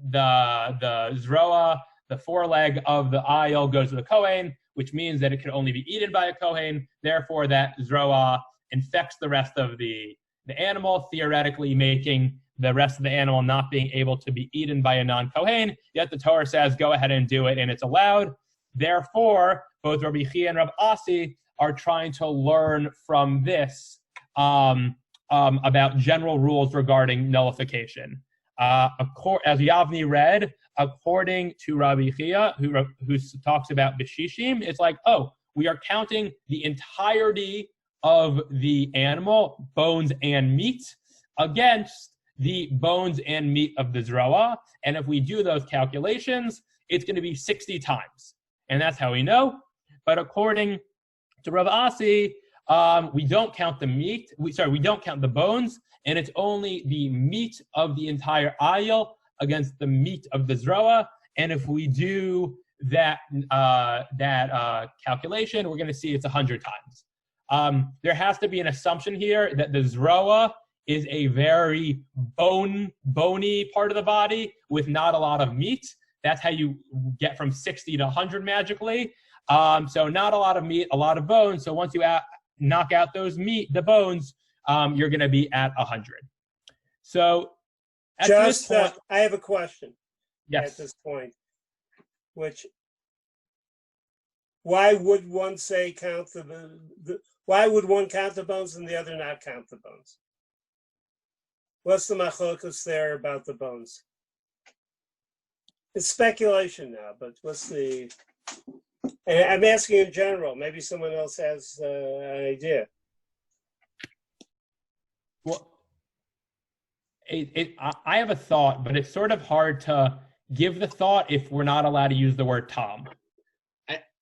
the Zroa, the foreleg of the aisle, goes to the Kohen, which means that it can only be eaten by a Kohen. Therefore, that Zroa infects the rest of the animal, theoretically making the rest of the animal not being able to be eaten by a non-Kohen. Yet the Torah says, go ahead and do it, and it's allowed. Therefore, both Rabbi Chia and Rav Asi are trying to learn from this about general rules regarding nullification. As Yavni read, according to Rabbi Chia, who talks about B'Shishim, it's like, oh, we are counting the entirety of the animal, bones and meat, against the bones and meat of the Zroa. And if we do those calculations, it's going to be 60 times. And that's how we know. But according to Rav Asi, we don't count the meat. We don't count the bones, and it's only the meat of the entire aisle against the meat of the Zroa. And if we do that calculation, we're going to see it's 100 times. There has to be an assumption here that the Zroa is a very bony part of the body with not a lot of meat. That's how you get from 60 to 100 magically. So not a lot of meat, a lot of bones. So once you knock out the bones, you're going to be at 100. So at this point, I have a question. Yes. At this point, why would one say count why would one count the bones and the other not count the bones? What's the machlokas there about the bones? It's speculation now, but and I'm asking in general. Maybe someone else has an idea. Well, I have a thought, but it's sort of hard to give the thought if we're not allowed to use the word Tom.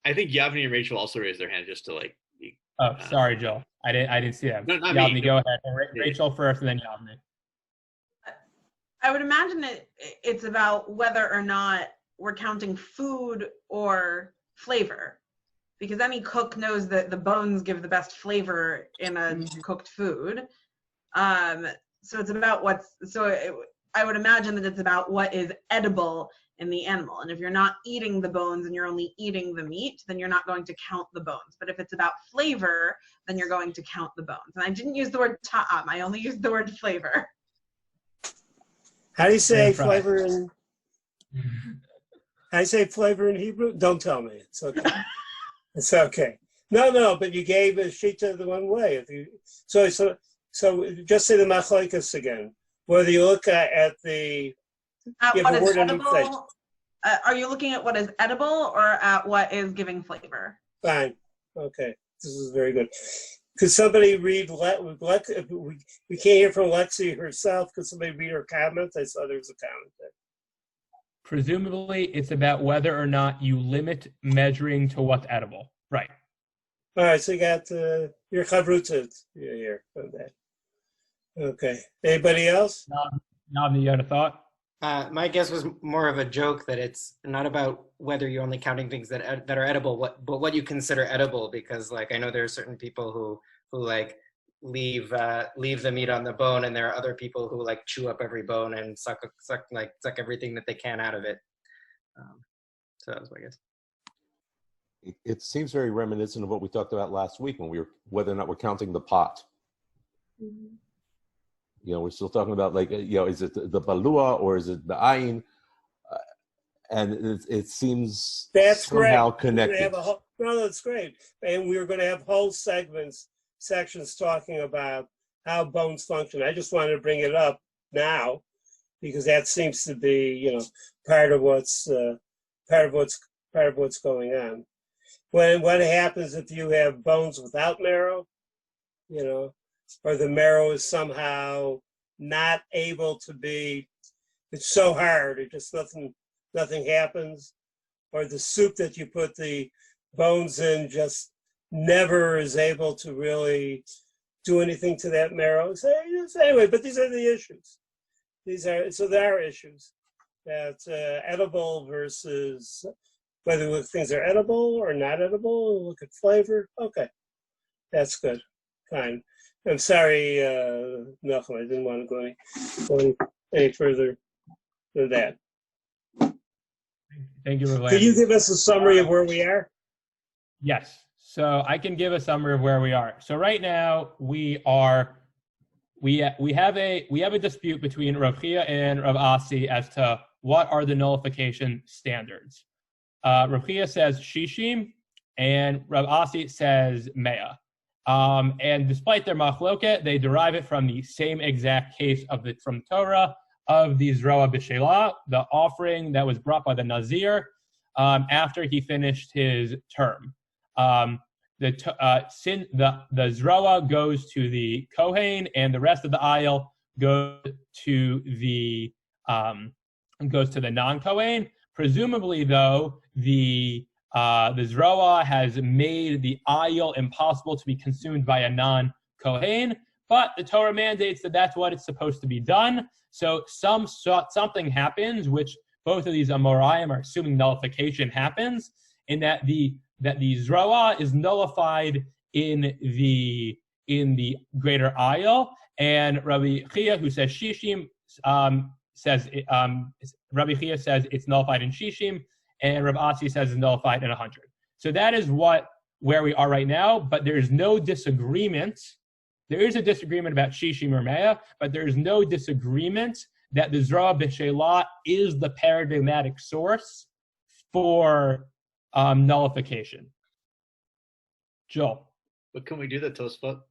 I think Yavni and Rachel also raised their hand just to sorry, Joel. I didn't see them. No, not Yavni, me. go ahead. Rachel first, and then Yavni. I would imagine it's about whether or not we're counting food or flavor. because any cook knows that the bones give the best flavor in a cooked food. So it's about I would imagine that it's about what is edible in the animal. And if you're not eating the bones and you're only eating the meat, then you're not going to count the bones. But if it's about flavor, then you're going to count the bones. And I didn't use the word ta'am, I only used the word flavor. How do you say flavor in? How do you say flavor in Hebrew? Don't tell me. It's okay. It's okay. No, but you gave a shita the one way. So just say the machlokes again. Whether you look at the what is edible, are you looking at what is edible or at what is giving flavor? Fine. Okay. This is very good. Could somebody read, we can't hear from Lexi herself. Could somebody read her comment? I saw there was a comment there. Presumably, it's about whether or not you limit measuring to what's edible. Right. All right, so you got your chavruta here on that. Okay. Anybody else? Navni, you had a thought? My guess was more of a joke that it's not about whether you're only counting things that are edible, but what you consider edible. Because like I know there are certain people who like leave the meat on the bone, and there are other people who like chew up every bone and suck everything that they can out of it. So that was my guess. It seems very reminiscent of what we talked about last week when whether or not we're counting the pot. Mm-hmm. You know, we're still talking about like, is it the balua or is it the ayin? And it seems that's somehow great. connected. No, that's great. And we were going to have whole sections talking about how bones function. I just wanted to bring it up now because that seems to be, part of what's going on. What happens if you have bones without marrow, or the marrow is somehow not able to be, it's so hard, it just nothing happens, or the soup that you put the bones in just never is able to really do anything to that marrow. So anyway, but these are the issues. There are issues that edible versus whether things are edible or not edible. Look at flavor. Okay, that's good. Fine. I'm sorry, Nachum, I didn't want to go any further than that. Thank you, Rav. Could you give us a summary of where we are? Yes. So I can give a summary of where we are. So right now we have a dispute between Rav Chia and Rav Asi as to what are the nullification standards. Rav Chia says shishim, and Rav Asi says mea. And despite their machloket, they derive it from the same exact case from Torah of the Zroa B'Shelah, the offering that was brought by the Nazir after he finished his term. The Zroa goes to the Kohen, and the rest of the aisle goes to the non-Kohen. Presumably, though, the Zroa has made the aisle impossible to be consumed by a non-Kohen, but the Torah mandates that that's what it's supposed to be done. So something happens, which both of these Amoraim are assuming nullification happens, in that the Zroa is nullified in the greater aisle, and Rabbi Chia, who says Shishim, Rabbi Chia says it's nullified in Shishim, and Rav Asi says it's nullified in 100. So that is where we are right now, but there's no disagreement. There is a disagreement about Shishim or Mea, but there is no disagreement that the Zroa B'Shelah is the paradigmatic source for nullification. Joel. But can we do the Tosfot?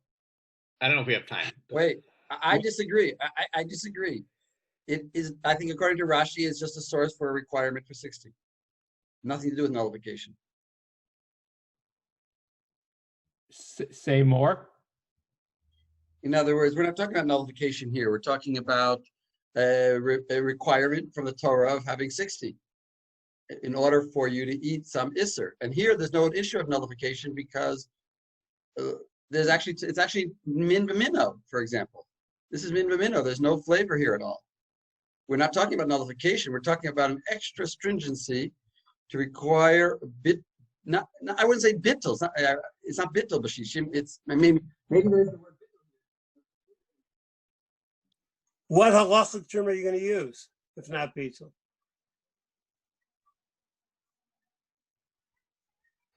I don't know if we have time. Wait, I disagree. I disagree. It is, I think, according to Rashi, it's just a source for a requirement for 60. Nothing to do with nullification. Say more. In other words, we're not talking about nullification here. We're talking about a requirement from the Torah of having 60 in order for you to eat some Isser. And here there's no issue of nullification because it's actually min b'mino, for example. This is min b'mino. There's no flavor here at all. We're not talking about nullification. We're talking about an extra stringency to require a bit I wouldn't say bittul. It's not bittul b'shishim. It's maybe there's the word. What halachic term are you going to use if not beetle?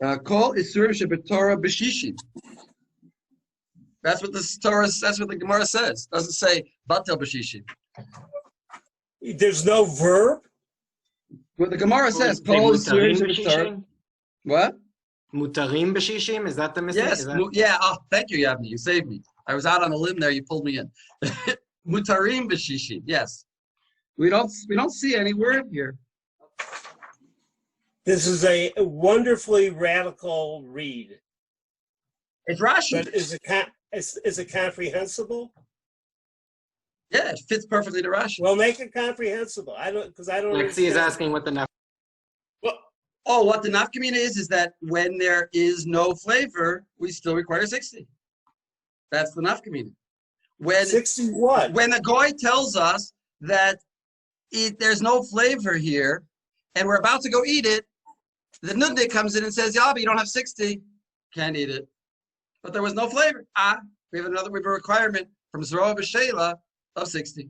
Kol isurim shebetorah b'shishim. That's what the Torah. That's what the Gemara says. It doesn't say batel b'shishim. There's no verb. What the Gemara says. Say Kol mutarim isurim shebetorah. b'shishim? What? Mutarim b'shishim? Is that the missing? Yes. Is that... Yeah. Oh, thank you, Yavni. You saved me. I was out on a limb there. You pulled me in. Mutarim b'shishim. Yes. We don't see any word here. This is a wonderfully radical read. It's Rashi. But is it comprehensible? Yeah, it fits perfectly to Rashi. Well, make it comprehensible. I don't Lexi understand. is asking what the What the nafkamina is that when there is no flavor, we still require 60. That's the nafkamina. 60 what? When the goy tells us that there's no flavor here, and we're about to go eat it, the nudnik comes in and says, "Yeah, but you don't have 60. Can't eat it." But there was no flavor. We have a requirement from Zroa B'Sheila of 60.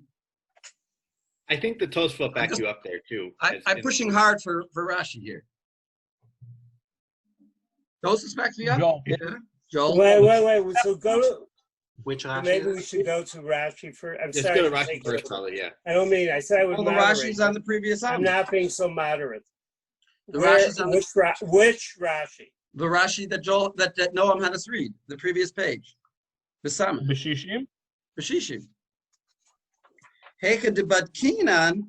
I think the Tosfot back you up there too. I'm pushing hard for Rashi here. Joseph backs me up? Joel. Yeah. Joel. Wait. So go to, which Rashi? maybe we should go to Rashi first. I'm Let's sorry. go to to Rashi take first, it. probably. Yeah. I don't mean, I said I would All the moderate. Rashi's on the previous I'm album. not being so moderate. The Where, Rashi's on which Rashi? the Rashi that Noam had us read, the previous page. Besama. B'shishim? B'shishim. Hecha debat kinan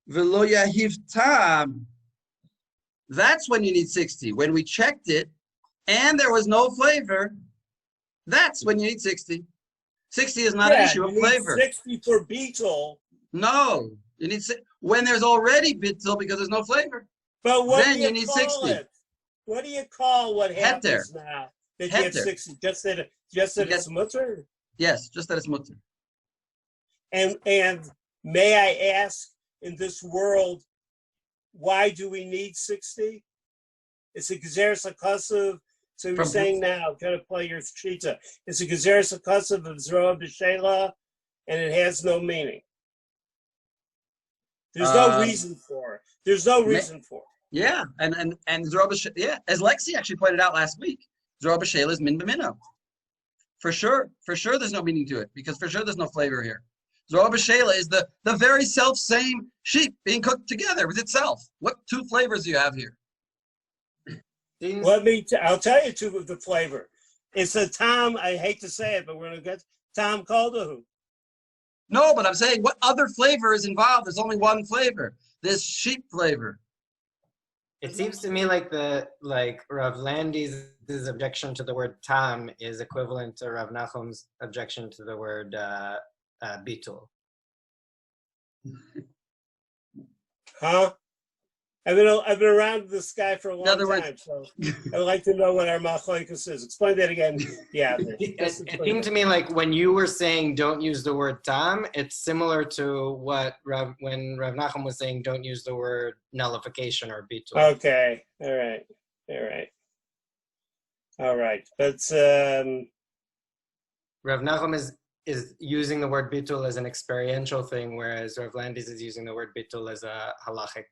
v'lo yahiv tam. That's when you need 60. When we checked it and there was no flavor, that's when you need 60. 60 is not an issue of you need flavor. 60 for beetle. No, you need when there's already bittul because there's no flavor. But what Then do you you need call 60. it? What do you call what happens now that you have Heter. 60? Just that it's mutter? Yes, just that it's mutter. And may I ask, in this world, why do we need 60? It's a gezeres hakasuv. So you're saying now, gotta play your shita. It's a gezeres hakasuv of Zroa B'Sheila, and it has no meaning. There's no reason for it. There's no reason for it. Yeah, and Zroa B'Sheila, yeah, as Lexi actually pointed out last week, Zroa B'Sheila is min b'mino. For sure there's no meaning to it, because for sure there's no flavor here. Zroa B'Sheila is the very self-same sheep being cooked together with itself. What two flavors do you have here? I'll tell you two of the flavor. It's a Tom, I hate to say it, but we're gonna get Tom Caldahu. No, but I'm saying what other flavor is involved? There's only one flavor. This sheep flavor. It seems to me like Rav Landy's objection to the word tam is equivalent to Rav Nachum's objection to the word bitul. Huh? I've been around this guy for a long time, so I'd like to know what our machlokes is. Explain that again. Yeah. It seemed to me like when you were saying don't use the word tam, it's similar to what when Rav Nachum was saying don't use the word nullification or bitul. Okay. All right. But Rav Nachum is using the word bitul as an experiential thing, whereas Rav Landis is using the word bitul as a halachic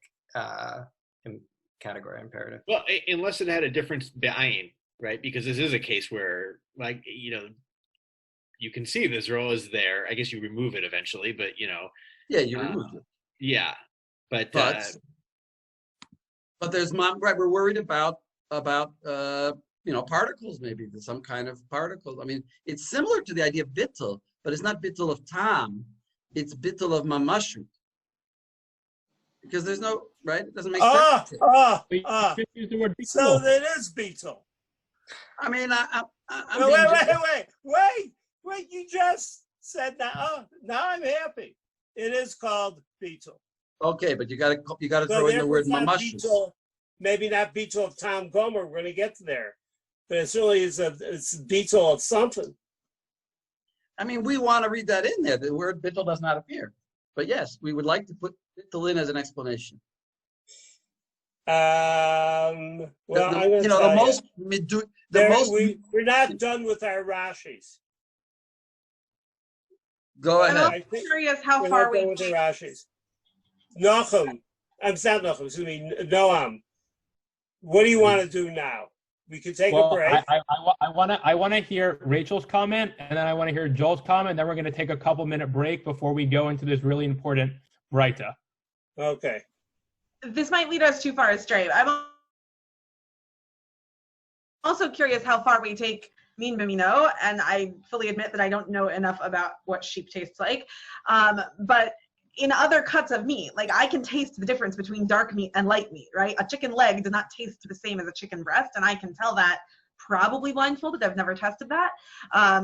category imperative. Well, unless it had a difference be'ayin, right? Because this is a case where, like, you can see the Zroa is there. I guess you remove it eventually, but Yeah, you removed it. Yeah, but there's right. We're worried about particles, maybe some kind of particles. I mean, it's similar to the idea of bittul, but it's not bittul of tam. It's bittul of mamashut. Because there's no, right? It doesn't make sense. Use the word so that is beetle. I mean, wait! You just said that. Oh, now I'm happy. It is called beetle. Okay, but you got to throw in the word mamashus. Maybe not beetle of Tom Gomer. We're going to get to there, but it certainly is it's beetle of something. I mean, we want to read that in there. The word bittul does not appear, but yes, we would like to put bittul in as an explanation. Well, I'm going to you know, tell the you. most the most. We're not done with our Rashis. Go I'm ahead. also curious how We're far not we done with the take. Rashis. Nachum, I'm not Nachum, excuse me, Noam. What do you want to do now? We could take a Well, break. I want to hear Rachel's comment, and then I want to hear Joel's comment. Then we're going to take a couple-minute break before we go into this really important Braita. Okay. This might lead us too far astray. I'm also curious how far we take min b'mino, and I fully admit that I don't know enough about what sheep tastes like. But in other cuts of meat, like I can taste the difference between dark meat and light meat, right? A chicken leg does not taste the same as a chicken breast, and I can tell that probably blindfolded. I've never tested that.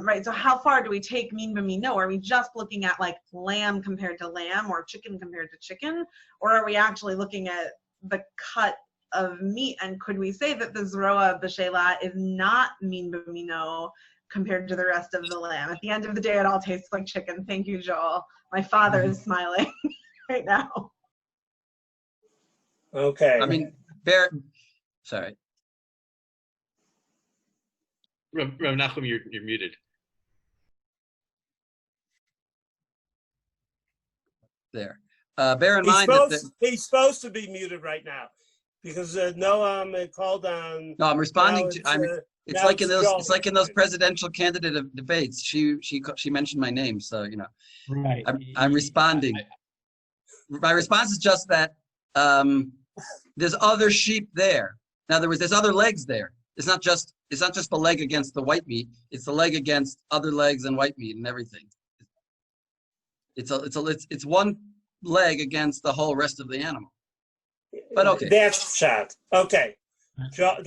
Right, so how far do we take min b'mino? Are we just looking at like lamb compared to lamb or chicken compared to chicken? Or are we actually looking at the cut of meat, and could we say that the zroa b'shela is not min b'mino compared to the rest of the lamb? At the end of the day, it all tastes like chicken. Thank you, Joel. My father is smiling right now. Okay. I mean, sorry. Rav Nachum, you're muted. There. Bear in mind that he's supposed to be muted right now because Noam called on. no, I'm responding to. It's like in those. Joel. It's like in those presidential candidate debates. She mentioned my name, so you know. Right. I'm responding. My response is just that there's other sheep there. In other words, there's other legs there. It's not just the leg against the white meat. It's the leg against other legs and white meat and everything. It's one leg against the whole rest of the animal. But okay. That's shot. Okay. Joel, I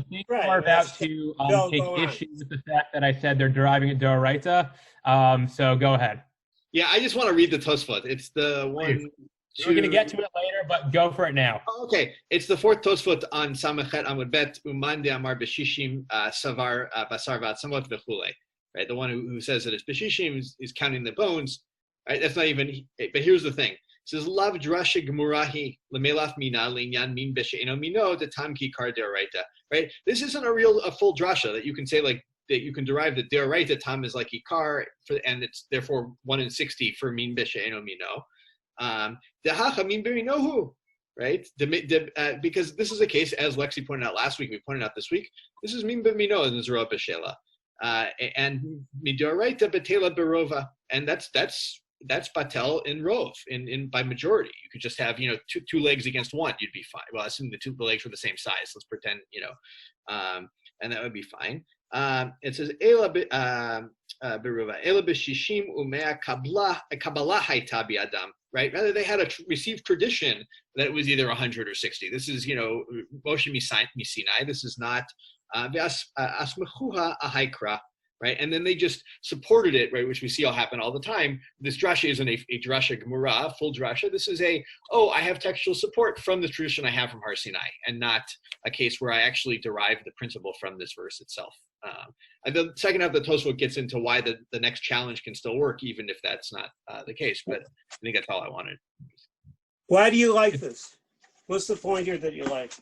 think we're about to take issue with the fact that I said they're deriving it d'oraita. So go ahead. Yeah, I just want to read the Tosfot. It's the one. We're going to get to it later, but go for it now. Okay, it's the fourth Tosfot on Samachet Amud Bet Uman de Amar B'Shishim Savar Basar V'Atzamot V'Chulei. Right, the one who says that it's B'Shishim is counting the bones. Right, that's not even. But here's the thing. It says Lav Drasha Gemurahi Lemelaf Mina Linyan Min B'Sheino Mino the Tamki Kar Deoraita. Right, this isn't a full drasha that you can say like that you can derive that Deoraita Tam is like Ikar and it's therefore 1 in 60 for Min B'Sheino Mino. Dehacha Min B'Minohu. Right, because this is a case as Lexi pointed out last week. We pointed out this week. This is Min B'Mino in the Zroa B'Shela. And Midoraita Betela Berova, and that's batel in rov in by majority. You could just have two legs against one, you'd be fine. Well, assuming the legs were the same size, let's pretend and that would be fine. It says Ela Berova Ela b'shishim umea kabbalah hayta bi'adam. Right, rather they had received tradition that it was either 100 or 60. This is Moshe Misinai. This is not asmechuha ahaikra. Right, and then they just supported it, right, which we see all happen all the time. This drasha isn't a drasha gemura, full drasha. This is I have textual support from the tradition I have from Har Sinai, and not a case where I actually derive the principle from this verse itself. And the second half of the Tosfot gets into why the next challenge can still work, even if that's not the case. But I think that's all I wanted. Why do you like this? What's the point here that you like?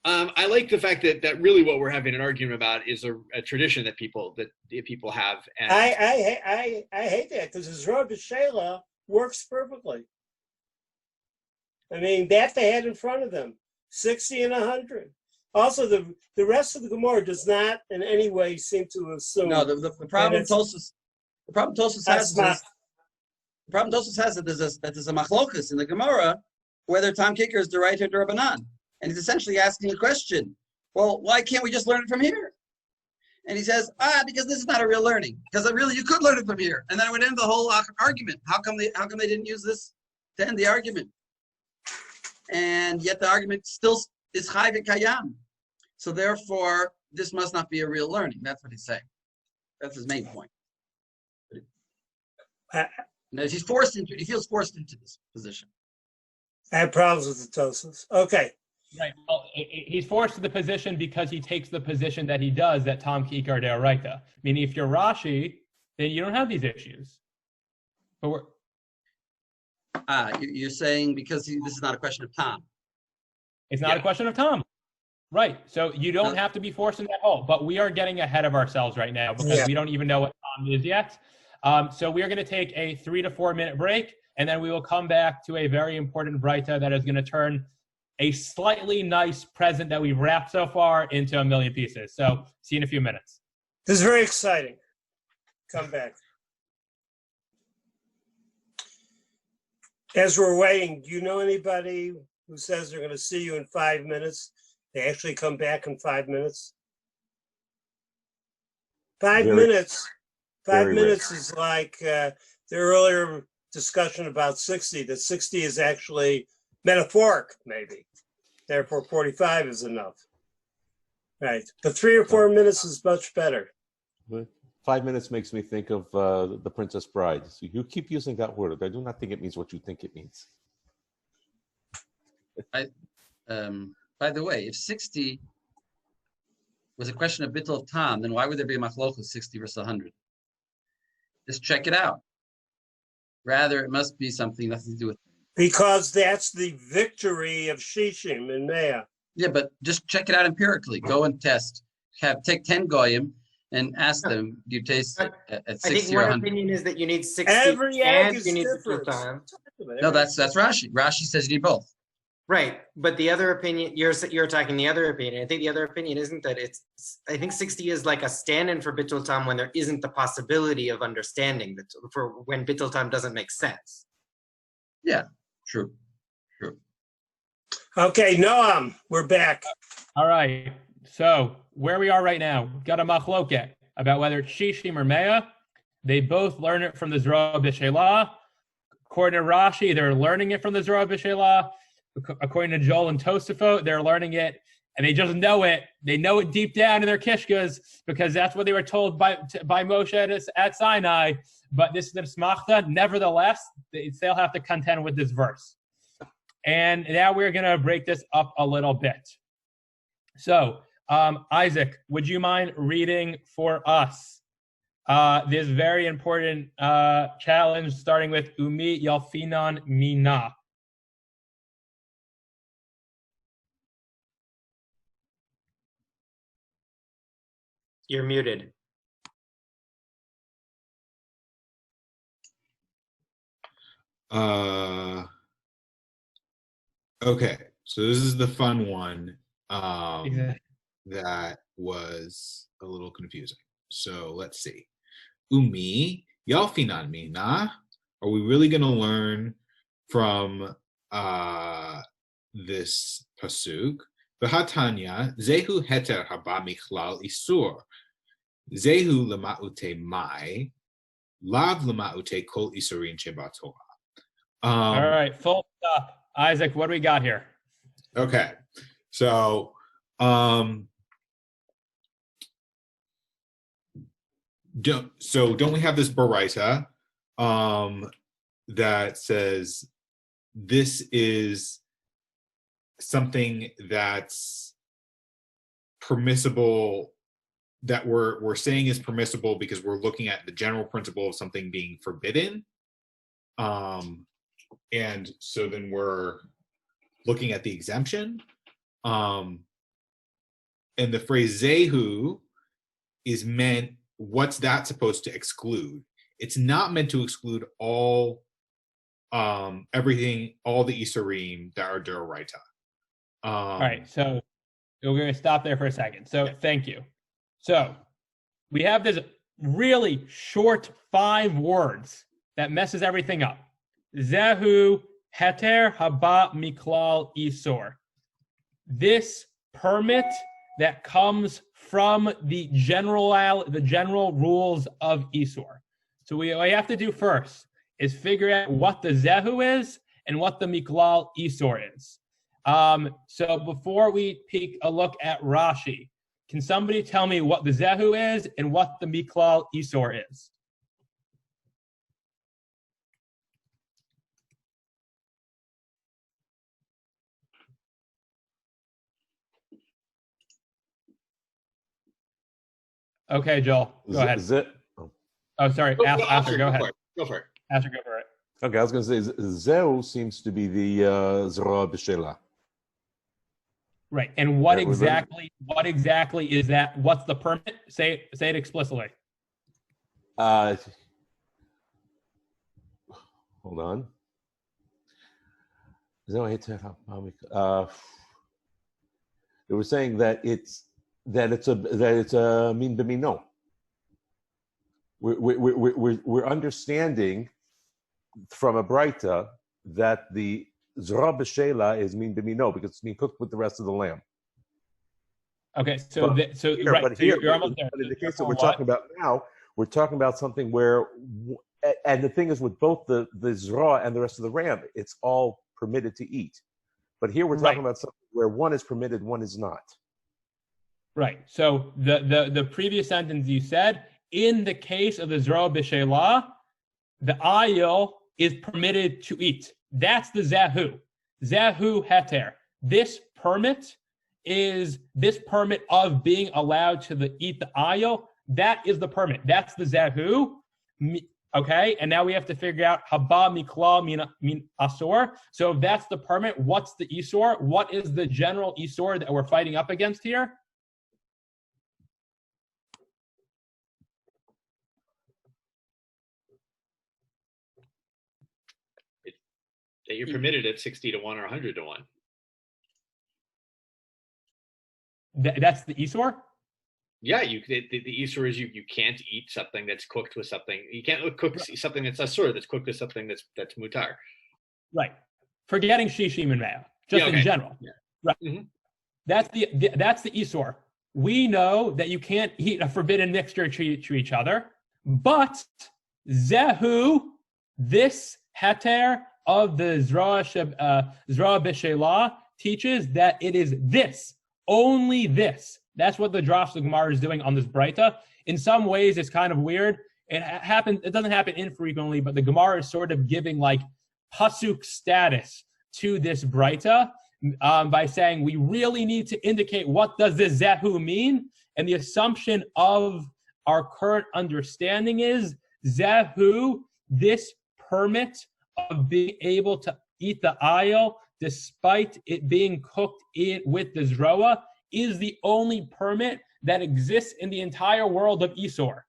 I like the fact that really what we're having an argument about is a tradition that people have. And I hate that because the Zroa B'Shela works perfectly. I mean, that they had in front of them, 60 and 100. Also, the rest of the Gemara does not in any way seem to assume. No, the problem Tosfos has that there's a machlokas in the Gemara whether Tom Kicker is the right or the Rabbanan. And he's essentially asking a question. Well, why can't we just learn it from here? And he says, because this is not a real learning. Because really, you could learn it from here. And then it would end the whole argument. How come they didn't use this to end the argument? And yet the argument still is chai v'kayam. So therefore, this must not be a real learning. That's what he's saying. That's his main point. He feels forced into this position. I have problems with the Tosfos. Okay. Right. Well, he's forced to the position because he takes the position that he does, that Tom Kikar Deoraita. Meaning, if you're Rashi, then you don't have these issues. But you're saying because this is not a question of Tom. It's not a question of Tom. Right. So you don't have to be forced in that hole, but we are getting ahead of ourselves right now because we don't even know what Tom is yet. So we are going to take a 3 to 4 minute break, and then we will come back to a very important Breita that is going to turn a slightly nice present that we've wrapped so far into a million pieces. So see you in a few minutes. This is very exciting. Come back. As we're waiting, do you know anybody who says they're going to see you in 5 minutes? They actually come back in 5 minutes? 5 minutes. 5 minutes is like the earlier discussion about 60, that 60 is actually metaphoric, maybe. Therefore, 45 is enough. Right. But 3 or 4 minutes is much better. 5 minutes makes me think of The Princess Bride. So you keep using that word. I do not think it means what you think it means. By the way, if 60 was a question of bittul of Tom, then why would there be a machlokas 60 versus 100? Just check it out. Rather, it must be something nothing to do with. Because that's the victory of Shishim and Mea. Yeah, but just check it out empirically. Go and test. Take 10 goyim and ask them, do you taste it at 60 I think or one 100? opinion is that you need 60 Every egg and is you need different. bittul time. No, that's Rashi. Rashi says you need both. Right, but the other opinion, you're attacking the other opinion. I think the other opinion isn't that it's. I think 60 is like a stand-in for bittul tam when there isn't the possibility of understanding for when bittul tam doesn't make sense. Yeah, true. Okay, Noam, we're back. All right. So where we are right now, we've got a machloket about whether it's Shishim or Mea. They both learn it from the Zroa B'Shelah. According to Rashi, they're learning it from the Zroa B'Shelah. According to Joel and Tosafot, they're learning it, and they just know it. They know it deep down in their kishkas because that's what they were told by Moshe at Sinai. But this is the Smachta. Nevertheless, they still have to contend with this verse. And now we're going to break this up a little bit. So, Isaac, would you mind reading for us this very important challenge, starting with Umi Yalfinan Mina? You're muted. Okay, so this is the fun one Yeah. that was a little confusing. So let's see. Umi yalfinan mina. Are we really going to learn from this pasuk? V'hatanya zehu heter haba michlal isur. Zehu lema'ute mai, lav lema'ute kol isurin sheba Torah. All right, full stop. Isaac, what do we got here? Okay, so don't we have this baraita that says this is something that's permissible, that we're saying is permissible because we're looking at the general principle of something being forbidden, and so then we're looking at the exemption, and the phrase zehu is meant, what's that supposed to exclude? It's not meant to exclude all everything, all the isurim that are d'oraita. All right, so we're going to stop there for a second. So thank you. So we have this really short 5 words that messes everything up. Zehu heter haba miklal isor. This permit that comes from the general rules of isor. So what we have to do first is figure out what the zehu is and what the miklal isor is. So before we take a look at Rashi, can somebody tell me what the zehu is and what the miklal isor is? Okay, Joel, go ahead. Oh, sorry, Asher, go ahead. Go for it. Asher, go for it. Okay, I was going to say, Zeu seems to be the Zroa B'Shelah. Right. And what That was it. exactly is that? What's the permit? Say it explicitly. Hold on. It was saying that it's a min b'mino. We're understanding from a Braita that the zra b'shela is min b'mino because it's being cooked with the rest of the lamb. Okay, so But you're almost there. But in the case that we're talking about now, we're talking about something where, and the thing is with both the zra and the rest of the ram, it's all permitted to eat. But here we're talking about something where one is permitted, one is not. Right. So the previous sentence you said, in the case of the zra b'shela, the ayil is permitted to eat. That's the zahu. Zahu heter. This permit of being allowed to eat the ayil. That is the permit. That's the zahu. Okay, and now we have to figure out haba mikla min asor. So if that's the permit, what's the isor? What is the general isor that we're fighting up against here? That you're permitted at 60 to 1 or 100 to 1. That's the isor? Yeah, the isur is you can't eat something that's cooked with something. You can't cook something that's asur that's cooked with something that's mutar. Right. Forgetting shishim and mea, just in general. Yeah. Right. Mm-hmm. That's the isur. We know that you can't eat a forbidden mixture to each other, but zehu, this heter of the zra b'shela teaches that it is this, only this. That's what the Drash the Gemara is doing on this Braita. In some ways, it's kind of weird. It doesn't happen infrequently, but the Gemara is sort of giving like pasuk status to this Braita by saying we really need to indicate what does this zehu mean. And the assumption of our current understanding is zehu, this permit of being able to eat the ayil despite it being cooked with the zroa, is the only permit that exists in the entire world of Isor.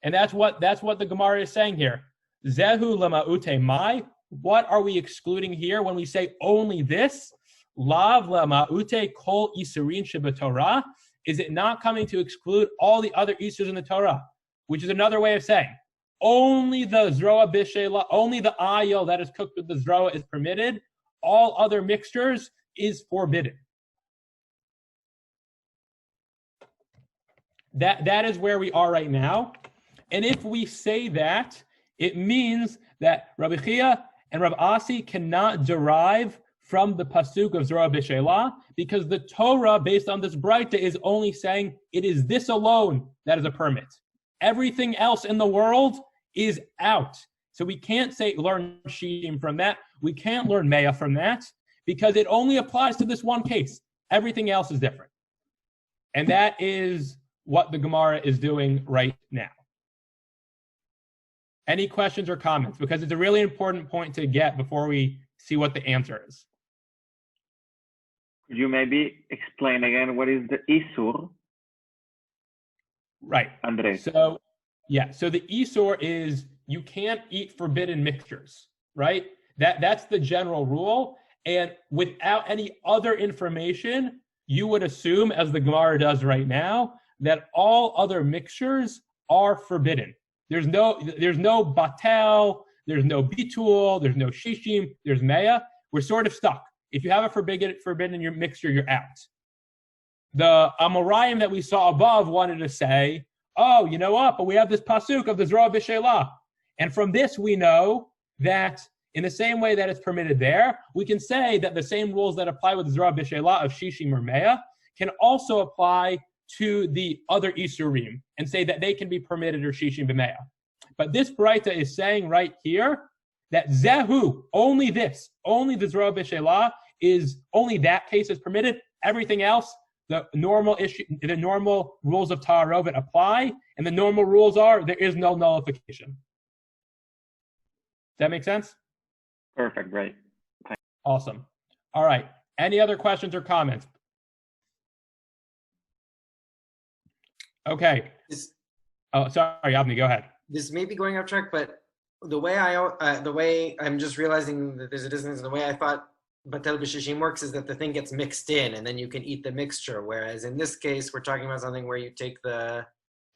And that's what the Gemara is saying here. Zehu lema'ute mai. What are we excluding here when we say only this? Lav lema'ute kol isurin shebetorah. Is it not coming to exclude all the other Isurs in the Torah? Which is another way of saying only the zroa b'shela, only the ayil that is cooked with the zroa is permitted. All other mixtures is forbidden. That is where we are right now. And if we say that, it means that Rabbi Chia and Rabbi Asi cannot derive from the pasuk of Zora B'Shelah because the Torah, based on this Braita, is only saying it is this alone that is a permit. Everything else in the world is out. So we can't learn Shim from that. We can't learn Mea from that because it only applies to this one case. Everything else is different. And that is what the Gemara is doing right now. Any questions or comments? Because it's a really important point to get before we see what the answer is. Could you maybe explain again what is the Isur? Right. Andre. So the Isur is you can't eat forbidden mixtures, right? That's the general rule. And without any other information, you would assume, as the Gemara does right now, that all other mixtures are forbidden. There's no batel, there's no bitul, there's no shishim, there's mea. We're sort of stuck. If you have a forbidden your mixture, you're out. The Amoraim that we saw above wanted to say, oh, you know what? But we have this pasuk of the Zra B'Shelah. And from this we know that in the same way that it's permitted there, we can say that the same rules that apply with the Zra B'Shelah of shishim or mea can also apply to the other Isurim and say that they can be permitted or shishim b'mea. But this Braita is saying right here that zehu, only the Zra B'Shelah is only that case is permitted. Everything else, the normal rules of Ta'arovet apply, and the normal rules are there is no nullification. Does that make sense? Perfect, great. Awesome. All right. Any other questions or comments? Okay. Oh, sorry, Avni, go ahead. This may be going off track, but the way I'm just realizing that there's a distance. The way I thought batel b'shishim works is that the thing gets mixed in, and then you can eat the mixture. Whereas in this case, we're talking about something where you take the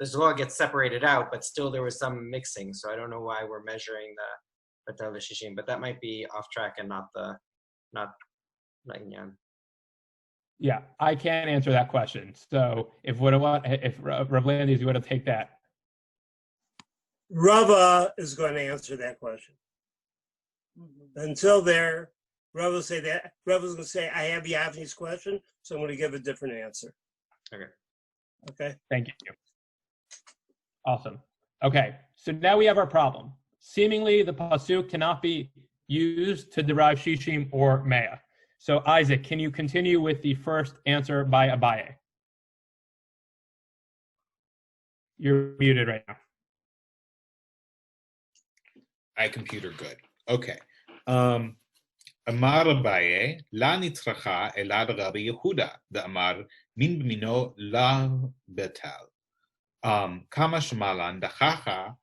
zloa gets separated out, but still there was some mixing. So I don't know why we're measuring the batel b'shishim, but that might be off track and not yeah. Yeah, I can't answer that question. So if Rav Landis, you want to take that. Rava is going to answer that question. Until there, Rava will say that. Rava's going to say, I have Yavni's question, so I'm going to give a different answer. Okay. Okay. Thank you. Awesome. Okay, so now we have our problem. Seemingly, the pasuk cannot be used to derive shishim or mea. So Isaac, can you continue with the first answer by Abaye? You're muted right now. Computer good. Okay. Amar Abaye, la nitracha elad Rabbi Yehuda, the Amar min b'mino la betel. Kama shemalan dachacha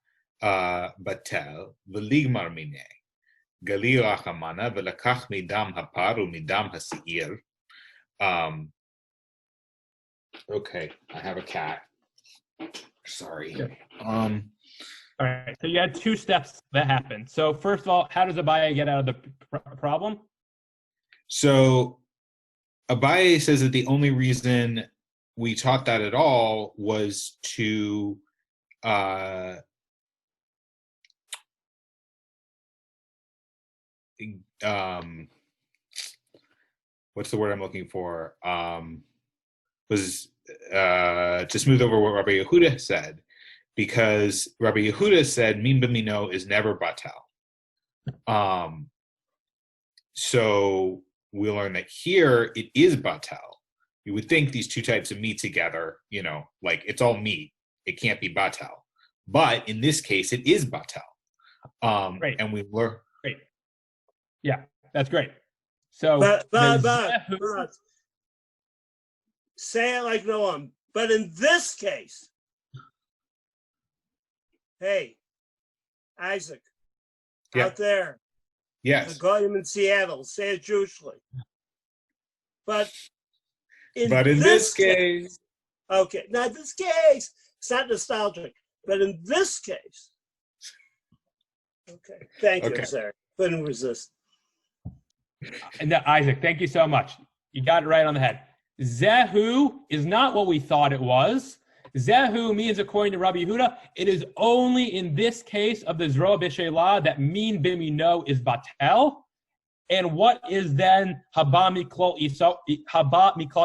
betel v'ligmar mine. Gali rachamana v'lakach midam hapar u'midam hasi'ir. Okay, I have a cat. Sorry. All right, so you had two steps that happened. So first of all, how does Abaye get out of the problem? So Abaye says that the only reason we taught that at all was to what's the word I'm looking for? Was to smooth over what Rabbi Yehuda said, because Rabbi Yehuda said min b'mino is never batel. So we learn that here it is batel. You would think these two types of meat together, like it's all meat. It can't be batel. But in this case, it is batel. Great. And we learn. Great. Yeah, that's great. So, but say it like Noam. But in this case, hey, Isaac, out there, yes, the Goyim in Seattle, say it Jewishly. But in this case, okay, not this case. It's not nostalgic, but in this case, okay. Thank you, sir. Couldn't resist. And Isaac, thank you so much. You got it right on the head. Zehu is not what we thought it was. Zehu means, according to Rabbi Yehuda, it is only in this case of the Zroa B'Shelah that min b'mino is batel. And what is then haba miklal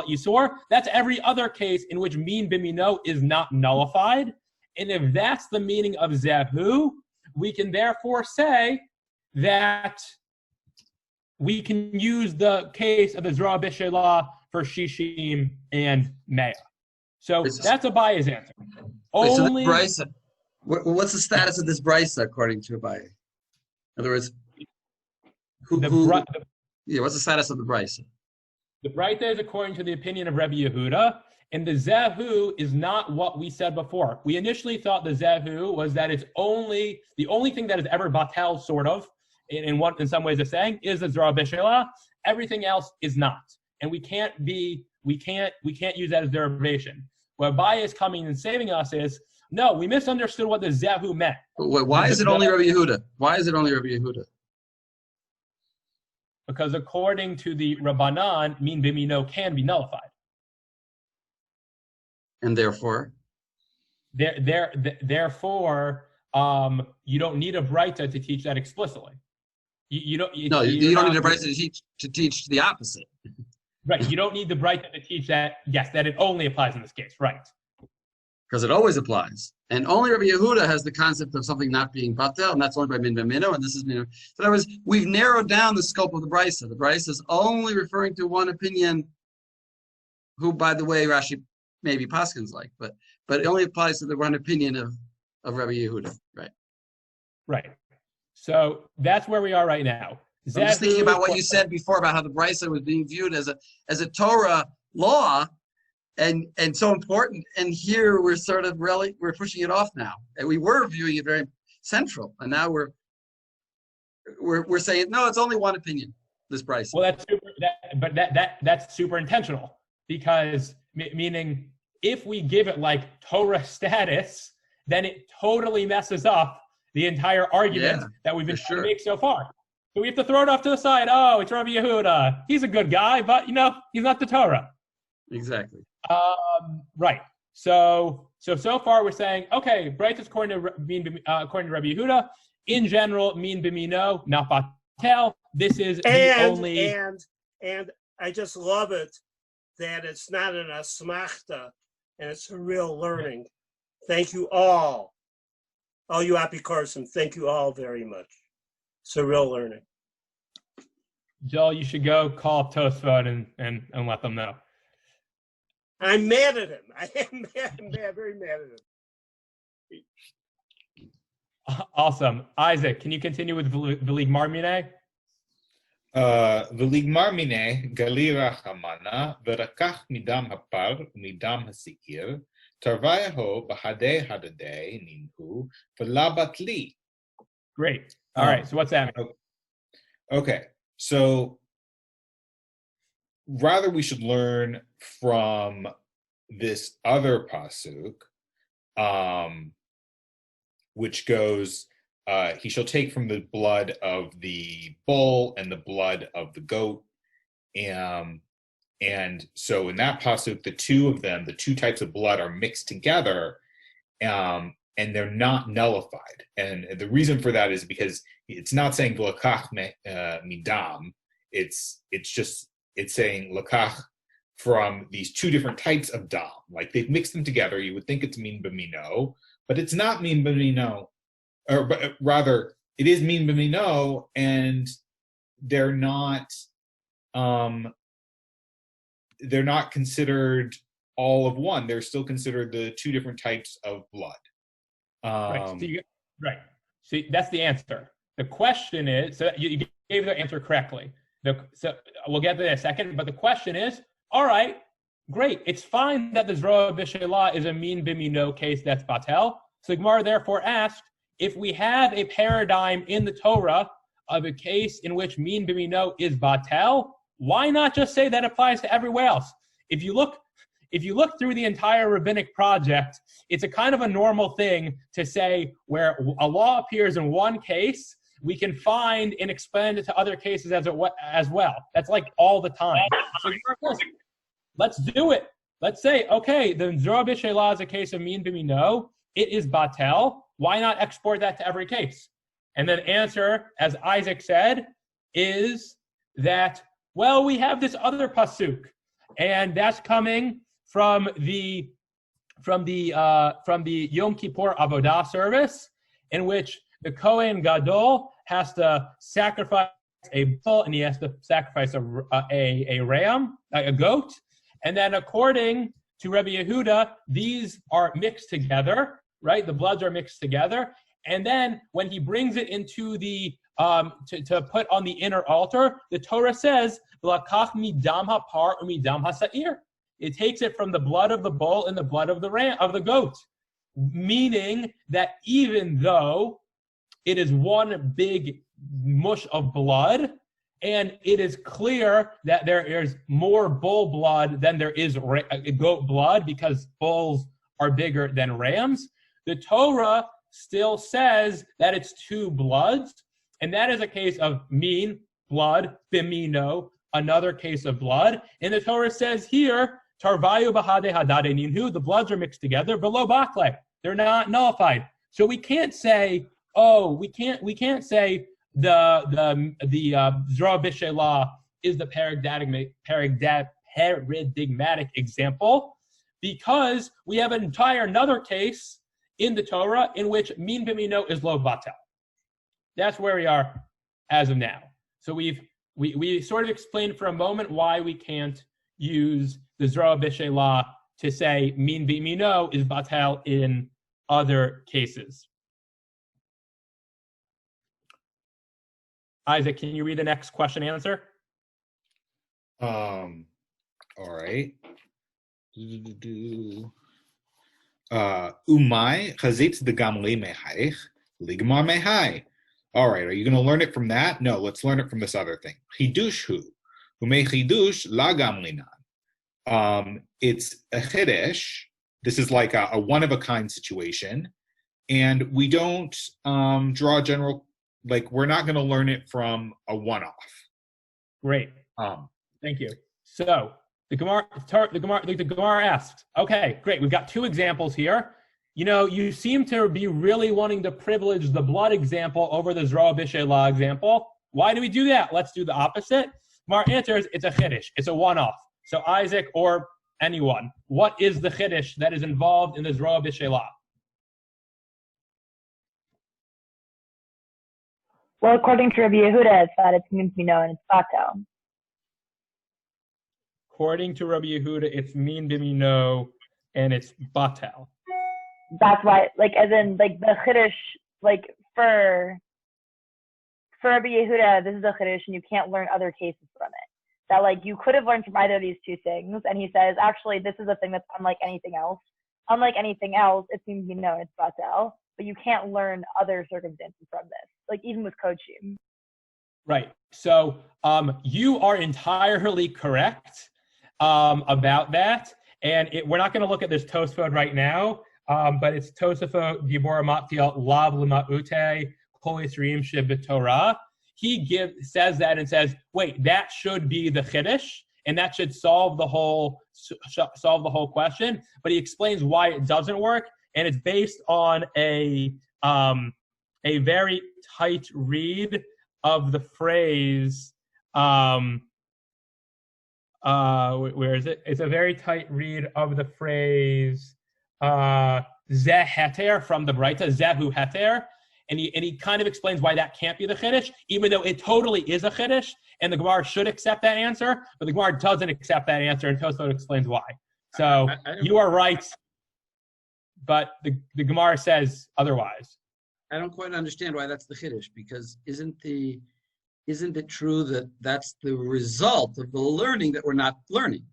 isor? That's every other case in which min b'mino is not nullified. And if that's the meaning of Zehu, we can therefore say that we can use the case of the Zroa B'Shelah for shishim and mea. So that's Abaye's answer. Only. So what's the status of this brisa according to Abaye? In other words, what's the status of the brisa? The brisa is according to the opinion of Rabbi Yehuda, and the zehu is not what we said before. We initially thought the zehu was that it's the only thing that is ever batel, sort of, in some ways of saying, is the Zroa B'Shelah. Everything else is not. And we can't use that as derivation. What Abaye is coming and saving us is, no, we misunderstood what the zehu meant. Why is it only Rabbi Yehuda? Why is it only Rabbi Yehuda? Because according to the Rabbanan, min b'mino can be nullified. And therefore? Therefore, you don't need a brayta to teach that explicitly. You don't need a brayta to teach the opposite. Right. You don't need the brayta to teach that, yes, that it only applies in this case. Right. Because it always applies. And only Rabbi Yehuda has the concept of something not being batel, and that's only by min b'mino, and this is min. So in other words, we've narrowed down the scope of the brisa. The brisa is only referring to one opinion, who, by the way, Rashi maybe Paskins like, but it only applies to the one opinion of Rabbi Yehuda. Right. Right. So that's where we are right now. I'm just thinking about what you said before about how the brisa was being viewed as a Torah law, and so important. And here we're sort of really we're pushing it off now. And we were viewing it very central, and now we're saying no, it's only one opinion. This price. Well, that's super intentional, because meaning if we give it like Torah status, then it totally messes up the entire argument that we've been trying to make so far. So we have to throw it off to the side. Oh, it's Rabbi Yehuda. He's a good guy, but he's not the Torah. Exactly. Right. So far we're saying, okay, Bright is according to Rabbi Yehuda. In general, mean b'mino, not batel. This is the only. And I just love it that it's not an asmachta, and it's a real learning. Thank you all you apikorsim. Thank you all very much. It's a real learning. Joel, you should go call up Tosfot and let them know. I'm mad at him. I am mad, very mad at him. Awesome. Isaac, can you continue with V'lig Marmine? V'lig Marmine, Galira Hamana, V'rakach midam hapar, midam hasikir, Tarvayaho, Bahade Hadade, Ninhu, V'labatli. Great. All right. So what's that mean? Okay. So rather we should learn from this other pasuk, which goes, he shall take from the blood of the bull and the blood of the goat. And so in that pasuk, the two of them, the two types of blood are mixed together, and they're not nullified. And the reason for that is because it's not saying lakach midam. It's saying lakach from these two different types of dam. Like they've mixed them together. You would think it's min b'mino, but it's not min b'mino. But rather, it is min b'mino, and they're not considered all of one. They're still considered the two different types of blood. Right. So that's the answer. The question is, so you gave the answer correctly. So we'll get to that in a second. But the question is, all right, great. It's fine that the Zroa B'Shelah is a min b'mino case that's batel. So Gemara therefore asked, if we have a paradigm in the Torah of a case in which min b'mino is batel, why not just say that applies to everywhere else? If you look through the entire rabbinic project, it's a kind of a normal thing to say where a law appears in one case, we can find and expand it to other cases as well. That's like all the time. So let's do it. Let's say, okay, the Zroa B'Shelah is a case of min b'mino. It is batel. Why not export that to every case? And then answer, as Isaac said, is that, well, we have this other pasuk, and that's coming from the Yom Kippur Avodah service, in which the Kohen Gadol has to sacrifice a bull and he has to sacrifice a ram, a goat, and then according to Rabbi Yehuda, these are mixed together, right? The bloods are mixed together, and then when he brings it into the to put on the inner altar, the Torah says, "L'kach midam hapar umidam hasair." It takes it from the blood of the bull and the blood of the ram, of the goat, meaning that even though it is one big mush of blood, and it is clear that there is more bull blood than there is goat blood because bulls are bigger than rams, the Torah still says that it's two bloods, and that is a case of min, blood, bimino, another case of blood. And the Torah says here, Tarvayu bahade hadade ninhu, the bloods are mixed together, below bakle. They're not nullified. So we can't say, we can't say the Zroa B'Shelah is the paradigmatic example, because we have an entire another case in the Torah in which min b'mino is lo batel. That's where we are as of now. So we sort of explained for a moment why we can't use the Zroa B'Shelah to say min b'mino is batel in other cases. Isaac, can you read the next question and answer? All right. Umay chazit degam le mehaich ligmar mehai. All right, are you going to learn it from that? No, let's learn it from this other thing. Chidush hu. Umay chidush lagam linan. It's a chiddush. This is like a one-of-a-kind situation. And we don't draw general, like we're not going to learn it from a one-off. Great. Thank you. So the Gemara asks, okay, great. We've got two examples here. You know, you seem to be really wanting to privilege the blood example over the Zroa B'Shelah example. Why do we do that? Let's do the opposite. Gemara answers, it's a chiddush. It's a one-off. So Isaac or anyone, what is the chiddush that is involved in the Zroa B'Shelah? Well, according to Rabbi Yehuda, it's that it's min b'mino and it's batel. According to Rabbi Yehuda, it's min b'mino and it's batel. That's why, like, as in, like, the chiddush, like, for Rabbi Yehuda, this is a chiddush and you can't learn other cases from it. That, like, you could have learned from either of these two things. And he says, actually, this is a thing that's unlike anything else. Unlike anything else, it seems you know it's batel, but you can't learn other circumstances from this, like even with kochim. Right. So you are entirely correct about that. And we're not going to look at this Tosfot right now, but it's Tosafot Gibor Matziel Lav L'Ma'ute Kol Yisraim Sheb'Torah. He says that and says, wait, that should be the chiddush, and that should solve the whole question. But he explains why it doesn't work, and it's based on a very tight read of the phrase. Where is it? It's a very tight read of the phrase zeh heter from the Braita, zehu heter. And he kind of explains why that can't be the chiddush, even though it totally is a chiddush, and the Gemara should accept that answer, but the Gemara doesn't accept that answer, and Tosfot explains why. So you are right, but the Gemara says otherwise. I don't quite understand why that's the chiddush, because isn't it true that that's the result of the learning that we're not learning?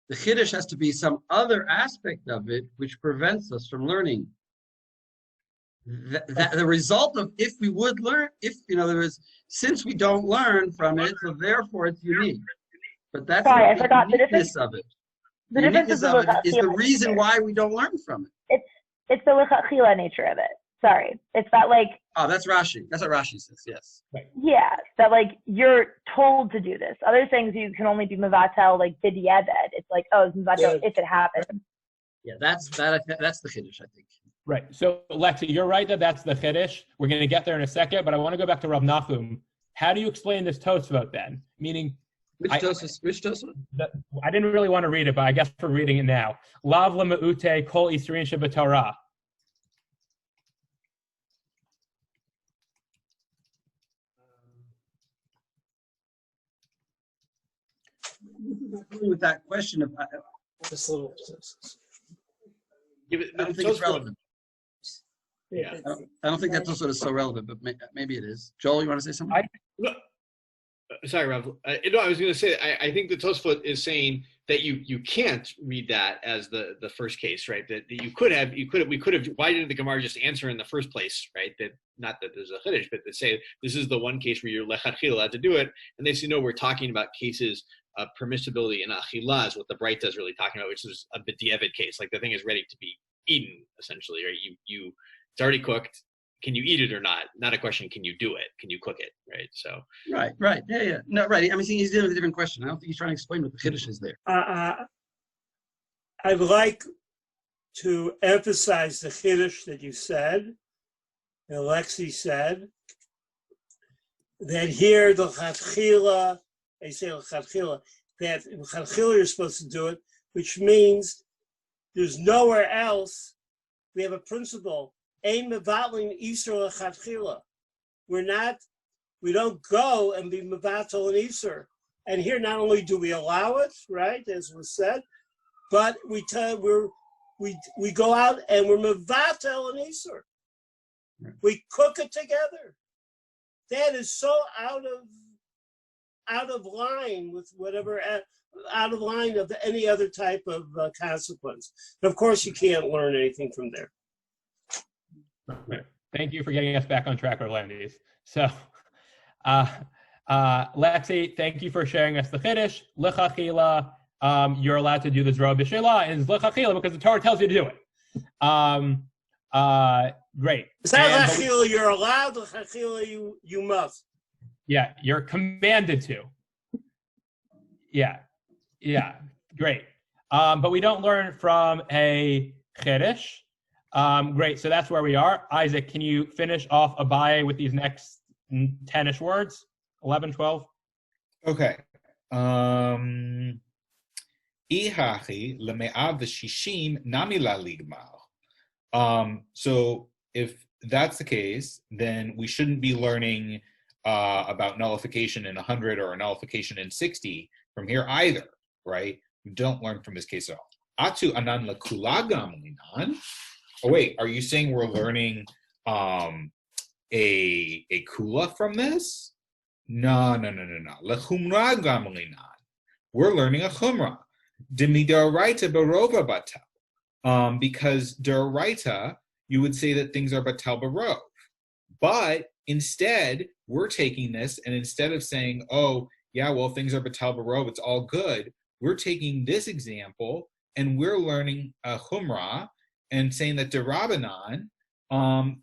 The chiddush has to be some other aspect of it which prevents us from learning. That the result of if we would learn, if since we don't learn from it, so therefore it's unique. But that's I forgot the uniqueness of it. The uniqueness of it is the reason why we don't learn from it. It's the lechatchila nature of it. Sorry, it's that like. Oh, that's Rashi. That's what Rashi says. Yes. Right. Yeah, that like you're told to do this. Other things you can only be mevatel like b'diavad. It's like it's mevatel if it happens. Yeah, that's the chiddush, I think. Right. So, Lexi, you're right that that's the chiddush. We're going to get there in a second, but I want to go back to Rav Nachum. How do you explain this Tosfot then? Meaning, which Tosfot? I didn't really want to read it, but I guess we're reading it now. Lav L'Ma'ute Kol Yisrain Sheb'Torah. With that question of this little. I don't think it's relevant. Yeah. I don't think that Tosfot is so relevant, but maybe it is. Joel, you want to say something? Sorry, Rav. No, I was going to say I think the Tosfot is saying that you can't read that as the first case, right? That we could have. Why didn't the Gemara just answer in the first place, right? That not that there's a chiddush, but to say this is the one case where you're lechatchila allowed to do it, and they say no, we're talking about cases of permissibility in achila is what the Braita is really talking about, which is a b'diavad case, like the thing is ready to be eaten essentially, right? It's already cooked. Can you eat it or not? Not a question. Can you do it? Can you cook it? Right. So. Right. Yeah. No. Right. I mean, he's dealing with a different question. I don't think he's trying to explain what the chiddush is there. I'd like to emphasize the chiddush that you said, and Alexi said, that here the chatchila, I say chatchila, that chatchila you're supposed to do it, which means there's nowhere else. We have a principle. We don't go and be mevatel and Easter. And here, not only do we allow it, right, as was said, but we go out and we're mevatel and Easter. We cook it together. That is so out of line with whatever out of line of any other type of consequence. And of course, you can't learn anything from there. Right. Thank you for getting us back on track, Orlandis. So, Lexi, thank you for sharing us the Chiddush. L'chachila, you're allowed to do the Zroa B'Sheila, and it's l'chachila because the Torah tells you to do it. Great. It's not l'chachila you're allowed, l'chachila you must. Yeah, you're commanded to. Yeah, great. But we don't learn from a Chiddush. Great, so that's where we are. Isaac, can you finish off Abaye with these next 10-ish words? 11, 12? Okay. Ihachi leme'av v'shishim nami la ligmar. So if that's the case, then we shouldn't be learning about nullification in 100 or a nullification in 60 from here either, right? We don't learn from this case at all. Atu anan lekula gamlinan. Oh wait, are you saying we're learning a kula from this? No. Lechumra gamlinan. We're learning a chumra. Demidoraita barova batal. Because doraita, you would say that things are batal barov. But instead, we're taking this, and instead of saying, oh, yeah, well, things are batal barov, it's all good, we're taking this example, and we're learning a chumrah, and saying that derabanan,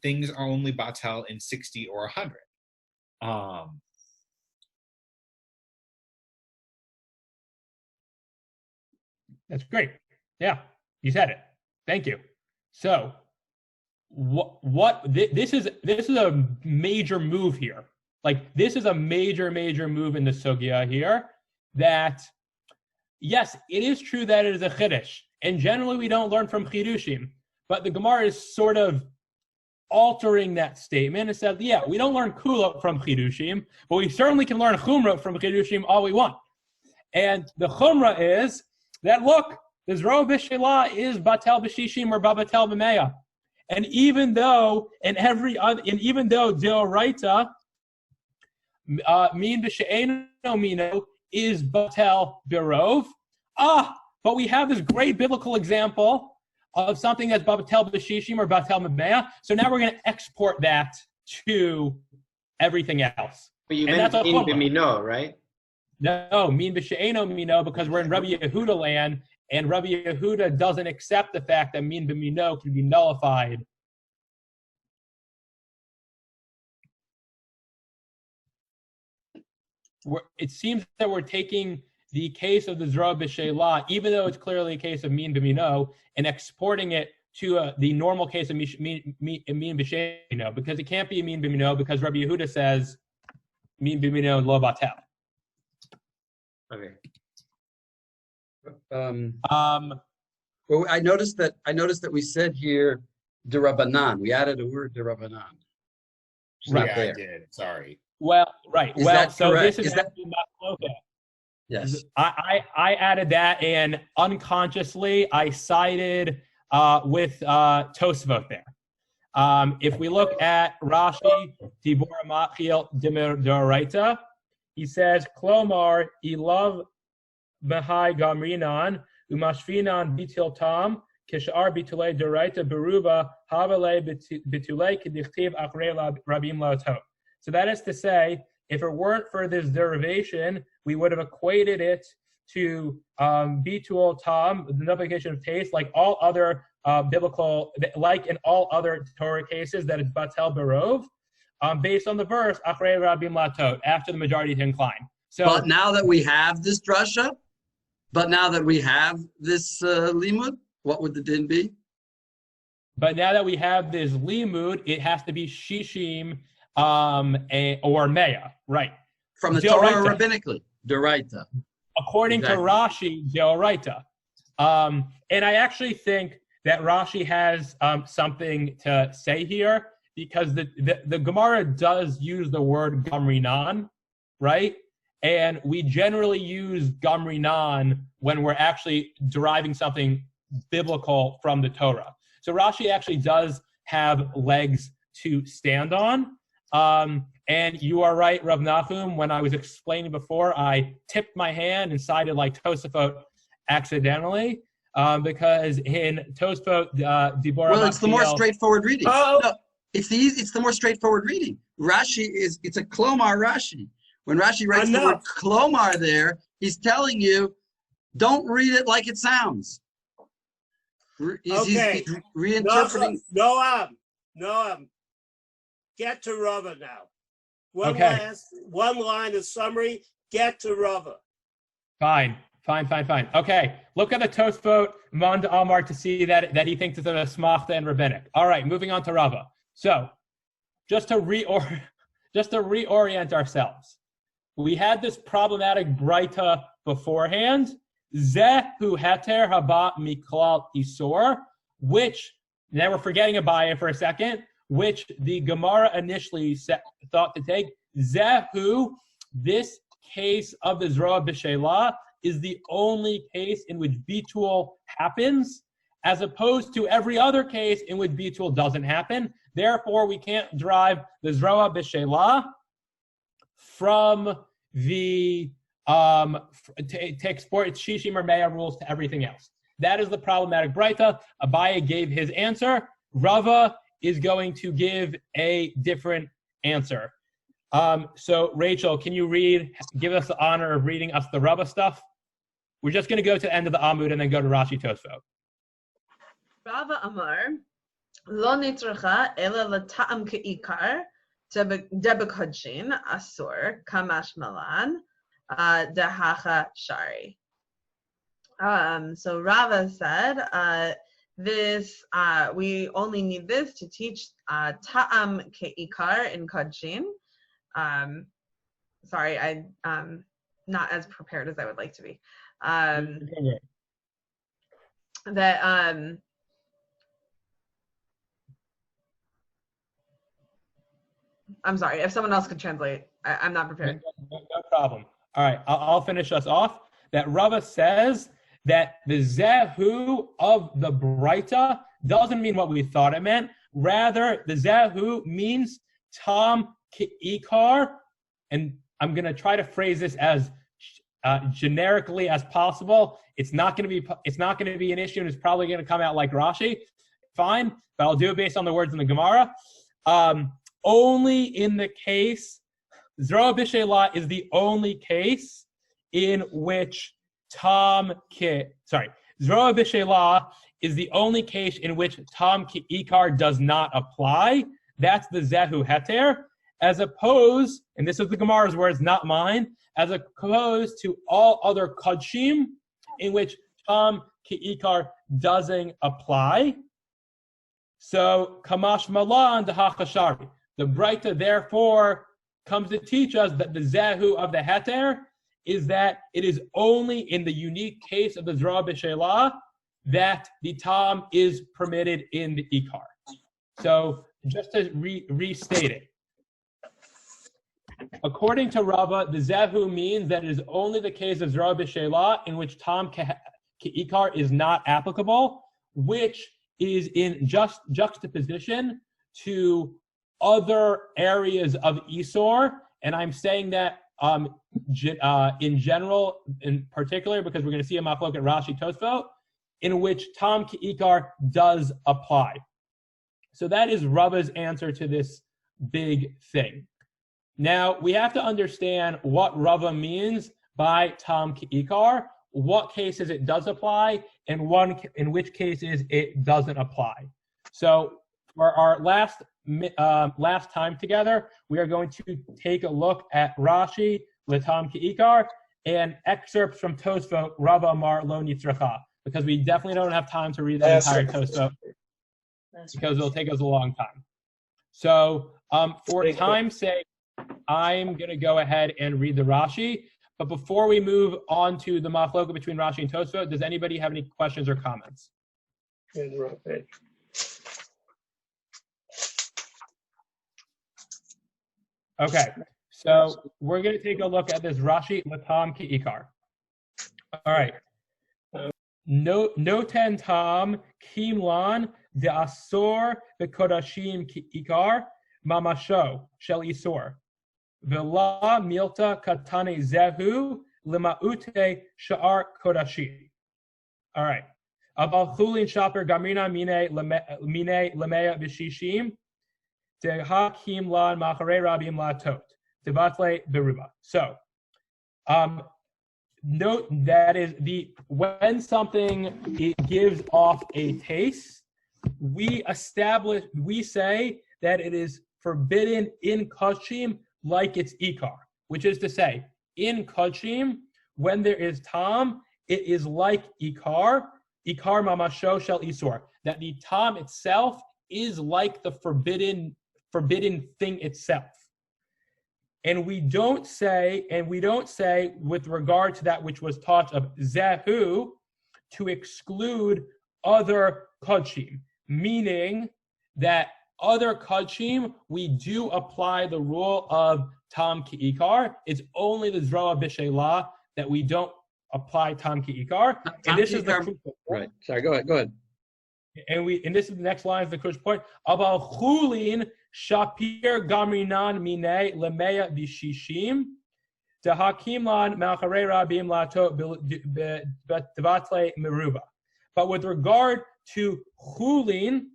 things are only batal in 60 or 100. That's great. Yeah, you said it. Thank you. So, this is a major move here. Like, this is a major move in the sugya here. That yes, it is true that it is a chiddush, and generally we don't learn from chidushim. But the Gemara is sort of altering that statement and said, yeah, we don't learn kula from chidushim, but we certainly can learn chumrah from chidushim all we want. And the chumrah is that, look, the Zroa B'Sheila is batel b'shishim or batel b'meya. And even though deoraita min b'she'eno mino is batel b'rov, but we have this great biblical example of something that's batel b'shishim or batel b'meya. So now we're going to export that to everything else. But you meant min b'mino, right? No, min b'she'eno mino, because we're in Rabbi Yehuda land, and Rabbi Yehuda doesn't accept the fact that min b'mino can be nullified. It seems that we're taking the case of the Zroa B'Sheila, even though it's clearly a case of min b'mino, and exporting it to the normal case of min b'she'eno, because it can't be min b'mino, because Rabbi Yehuda says min b'mino lo batel. Okay. Well, I noticed that we said here derabanan. We added a word derabanan. Right, I did. Sorry. Well, right. Is well, that so correct? this is actually not okay. Yes. I added that, and unconsciously I sided with Tosfot there. If we look at Rashi, Dibor Machil Demoraita, he says, Klomar ilav behai gamrinan umashfinan bitil tam kishar bitulei doraita beruva havale bitulei kedichtiv achrei rabim laotot. So that is to say, if it weren't for this derivation, we would have equated it to bitul tam, the nullification of taste, like all other biblical, like in all other Torah cases, that is batel berov, based on the verse achrei rabim laotot, after the majority to incline. So, but now that we have this drasha, limud, what would the din be? But now that we have this limud, it has to be shishim or meya, right? From the Torah rabbinically, doraita. According to Rashi, deoraita. And I actually think that Rashi has something to say here, because the Gemara does use the word gamrinan, right? And we generally use gamrinan when we're actually deriving something biblical from the Torah. So Rashi actually does have legs to stand on. And you are right, Rav Nachum. When I was explaining before, I tipped my hand and sided like Tosafot accidentally, because in Tosafot, Dibora. Well, it's the more straightforward reading. Oh, no, it's the more straightforward reading. Rashi it's a Klomar Rashi. When Rashi writes the word Klomar there, he's telling you, don't read it like it sounds. He's reinterpreting. Noam, get to Rava now. One line of summary, get to Rava. Fine. Okay, look at the Tosfot Mond Amar to see that he thinks it's a smachta and rabbinic. All right, moving on to Rava. So, just to reorient ourselves, we had this problematic Breita beforehand, Zehu heter haba miklal isor, which, now we're forgetting Abaya for a second, which the Gemara initially thought to take. Zehu, this case of the Zroa B'Shelah, is the only case in which bitul happens, as opposed to every other case in which bitul doesn't happen. Therefore, we can't derive the Zroa B'Shelah from the to export its Shishim or Meah rules to everything else. That is the problematic Breita. Abaye gave his answer. Rava is going to give a different answer. So Rachel, can you give us the honor of reading us the Rava stuff? We're just going to go to the end of the Amud and then go to Rashi Tosfot. Rava Amar, Lo nitracha ela l'ta'am ke'ikar, debekodshin asur, kamash malan, dahacha shari. So Rava said, we only need this to teach ta'am ke'ikar in kodshin. Sorry, I'm not as prepared as I would like to be. I'm sorry, if someone else could translate, I'm not prepared. No problem. All right, I'll finish us off. That Rava says that the Zehu of the Breita doesn't mean what we thought it meant. Rather, the Zehu means Tam Ke'ikar, and I'm going to try to phrase this as generically as possible. It's not going to be an issue, and it's probably going to come out like Rashi. Fine, but I'll do it based on the words in the Gemara. Only in the case, Zroa B'Shelah is the only case in which Zroa B'Shelah is the only case in which Tam Ke'ikar does not apply. That's the Zehu Heter, as opposed, and this is the Gemara's words, not mine, as opposed to all other Kodshim in which Tam Ke'ikar doesn't apply. So, Kamash Malan Dahachashari. The Breita, therefore, comes to teach us that the Zehu of the Heter is that it is only in the unique case of the Zroa B'Shelah that the Tam is permitted in the Ikar. So, just to restate it, according to Rava, the Zehu means that it is only the case of Zroa B'Shelah in which Tam Ke'ikar is not applicable, which is in juxtaposition to other areas of Isor, and I'm saying that in general, in particular, because we're going to see a machlok at Rashi Tosfot, in which Tam Ke'ikar does apply. So that is Rava's answer to this big thing. Now, we have to understand what Rava means by Tam Ke'ikar, what cases it does apply, and in which cases it doesn't apply. So for our last time together, we are going to take a look at Rashi, L'Tam Ke'ikar, and excerpts from Tosfot, Rava Amar Lo Nitzracha, because we definitely don't have time to read the entire Tosfot, because it'll take us a long time. So for time's sake, I'm going to go ahead and read the Rashi. But before we move on to the machloka between Rashi and Tosfot, does anybody have any questions or comments? Okay, so we're going to take a look at this Rashi L'Tam Ke'ikar. All right. Noten Tam Kimlan de Asor Bekodashim Ke'ikar mamasho shel isor. V'la milta katane zehu lema'ute sha'ar kodashim. All right. Abal chulin shaper gamina mine lemea b'shishim tehakim lan macharei rabim latot tebatle beruba. So, note that is when something it gives off a taste, we say that it is forbidden in kachim like it's ikar, which is to say, in kachim, when there is tam, it is like ikar mamasho shel isor, that the tam itself is like the forbidden thing itself. And we don't say with regard to that which was taught of zehu to exclude other kachim, meaning that other kachim we do apply the rule of tam ki ikar. It's only the zroa b'shelah that we don't apply tam ki ikar. And this is the crucial point. Right. Sorry. Go ahead. And this is the next line of the crucial point. Abal chulin shapir gamrinan mine lemeya b'shishim tehakim lan malcharei rabim lato b'vatle meruba. But with regard to chulin,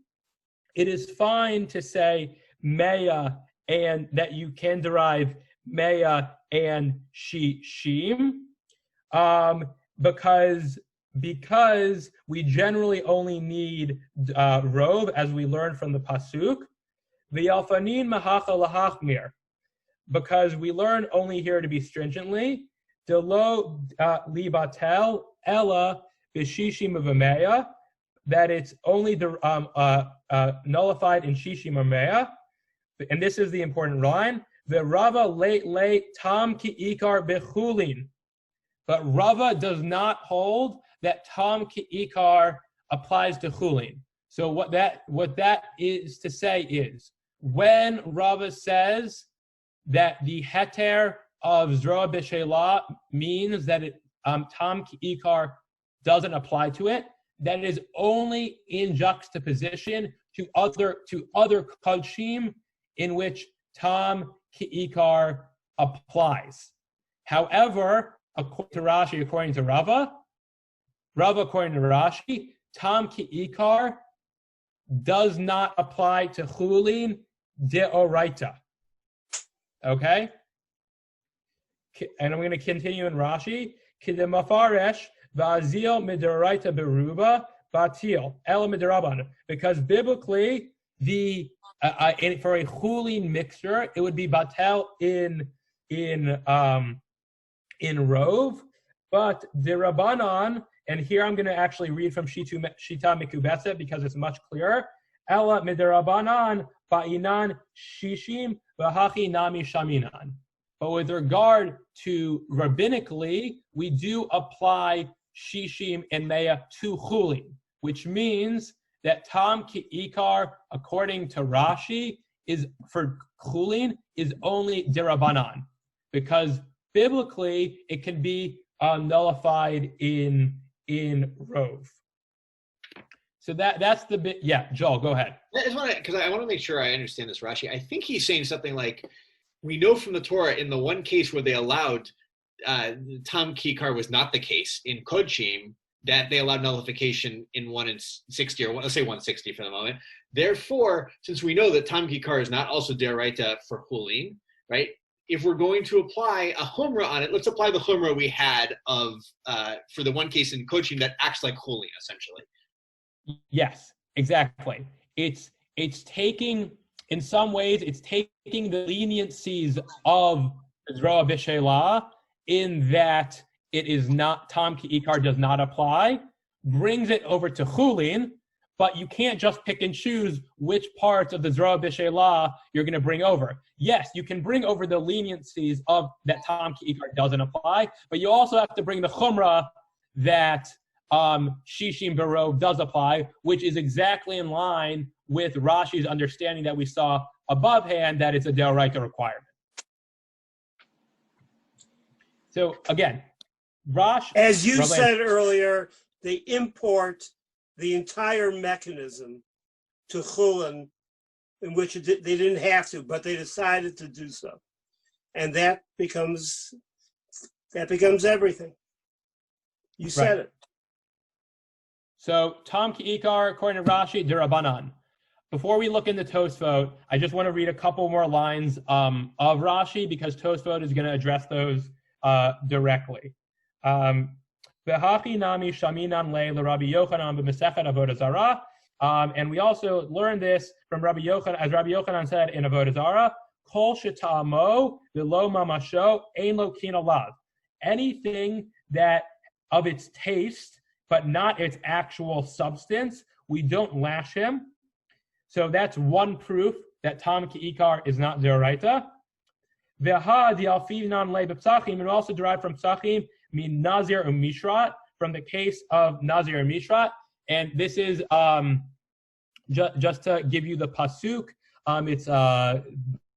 it is fine to say meya, and that you can derive meya and shishim, because we generally only need rov, as we learn from the pasuk. V'yalfanin mahacha lahachmir, because we learn only here to be stringently. Delo libatel ella b'shishim v'meya, that it's only nullified in shishim or meya. And this is the important line. The Rava late tam ki ikar bechulin. But Rava does not hold that tam ki ikar applies to chulin. So what that is to say is, when Rava says that the heter of zroa b'shelah means that tam ki ikar doesn't apply to it, that is only in juxtaposition to other kachim in which tam ki ikar applies. However, according to Rashi, according to Rava, according to Rashi, tam ki ikar does not apply to chulin deoraita. Okay? And I'm going to continue in Rashi. Kidemafaresh va'azil midoraita beruba batil el midaraban. Because biblically, for a chulin mixture, it would be batel in rov, but the Rabbanan, and here I'm going to actually read from Shita Mikubetza because it's much clearer. Ella midarabanan ba'inan shishim v'hachi nami shaminan. But with regard to rabbinically, we do apply shishim and meya to chulin, which means that tam ki ikar, according to Rashi, is for chulin is only derabanan, because biblically it can be nullified in rov. So that's the bit. Yeah, Joel, go ahead. I want to make sure I understand this, Rashi. I think he's saying something like, we know from the Torah in the one case where they allowed tam kikar was not the case in kodshim, that they allowed nullification in 1 in 60, or let's say 160 for the moment. Therefore, since we know that tam kikar is not also deraita for chulin, right? If we're going to apply a chumrah on it, let's apply the chumrah we had of for the one case in kodshim that acts like chulin, essentially. Yes, exactly. It's taking, in some ways, it's taking the leniencies of Zroa B'Shelah in that it is not, tam ki ikar does not apply, brings it over to chulin, but you can't just pick and choose which parts of the Zroa B'Shelah you're going to bring over. Yes, you can bring over the leniencies of that tam ki ikar doesn't apply, but you also have to bring the chumrah that shishim barov does apply, which is exactly in line with Rashi's understanding that we saw above hand, that it's a deoraita requirement. So again, Rashi, as you said earlier, they import the entire mechanism to chulin in which they didn't have to, but they decided to do so. And that becomes everything. You said it. So Tom Ki'ikar, according to Rashi, Dirabanan. Before we look into Tosfot, I just want to read a couple more lines of Rashi because Tosfot is going to address those directly. V'hachi nami shaminan le Rabbi Yochanan b'Masechet Avodah Zarah. And we also learned this from Rabbi Yochanan, as Rabbi Yochanan said in Avodah Zarah, Kol sheta'amo v'lo mamasho ein lo kin alav. Anything that of its taste, but not its actual substance, we don't lash him. So that's one proof that Tom Ki'ikar is not Deoraita. V'ha di'alfinan le b'psachim, and also derived from psachim, min nazir and mishrat, from the case of nazir and mishrat. And this is just to give you the pasuk. It's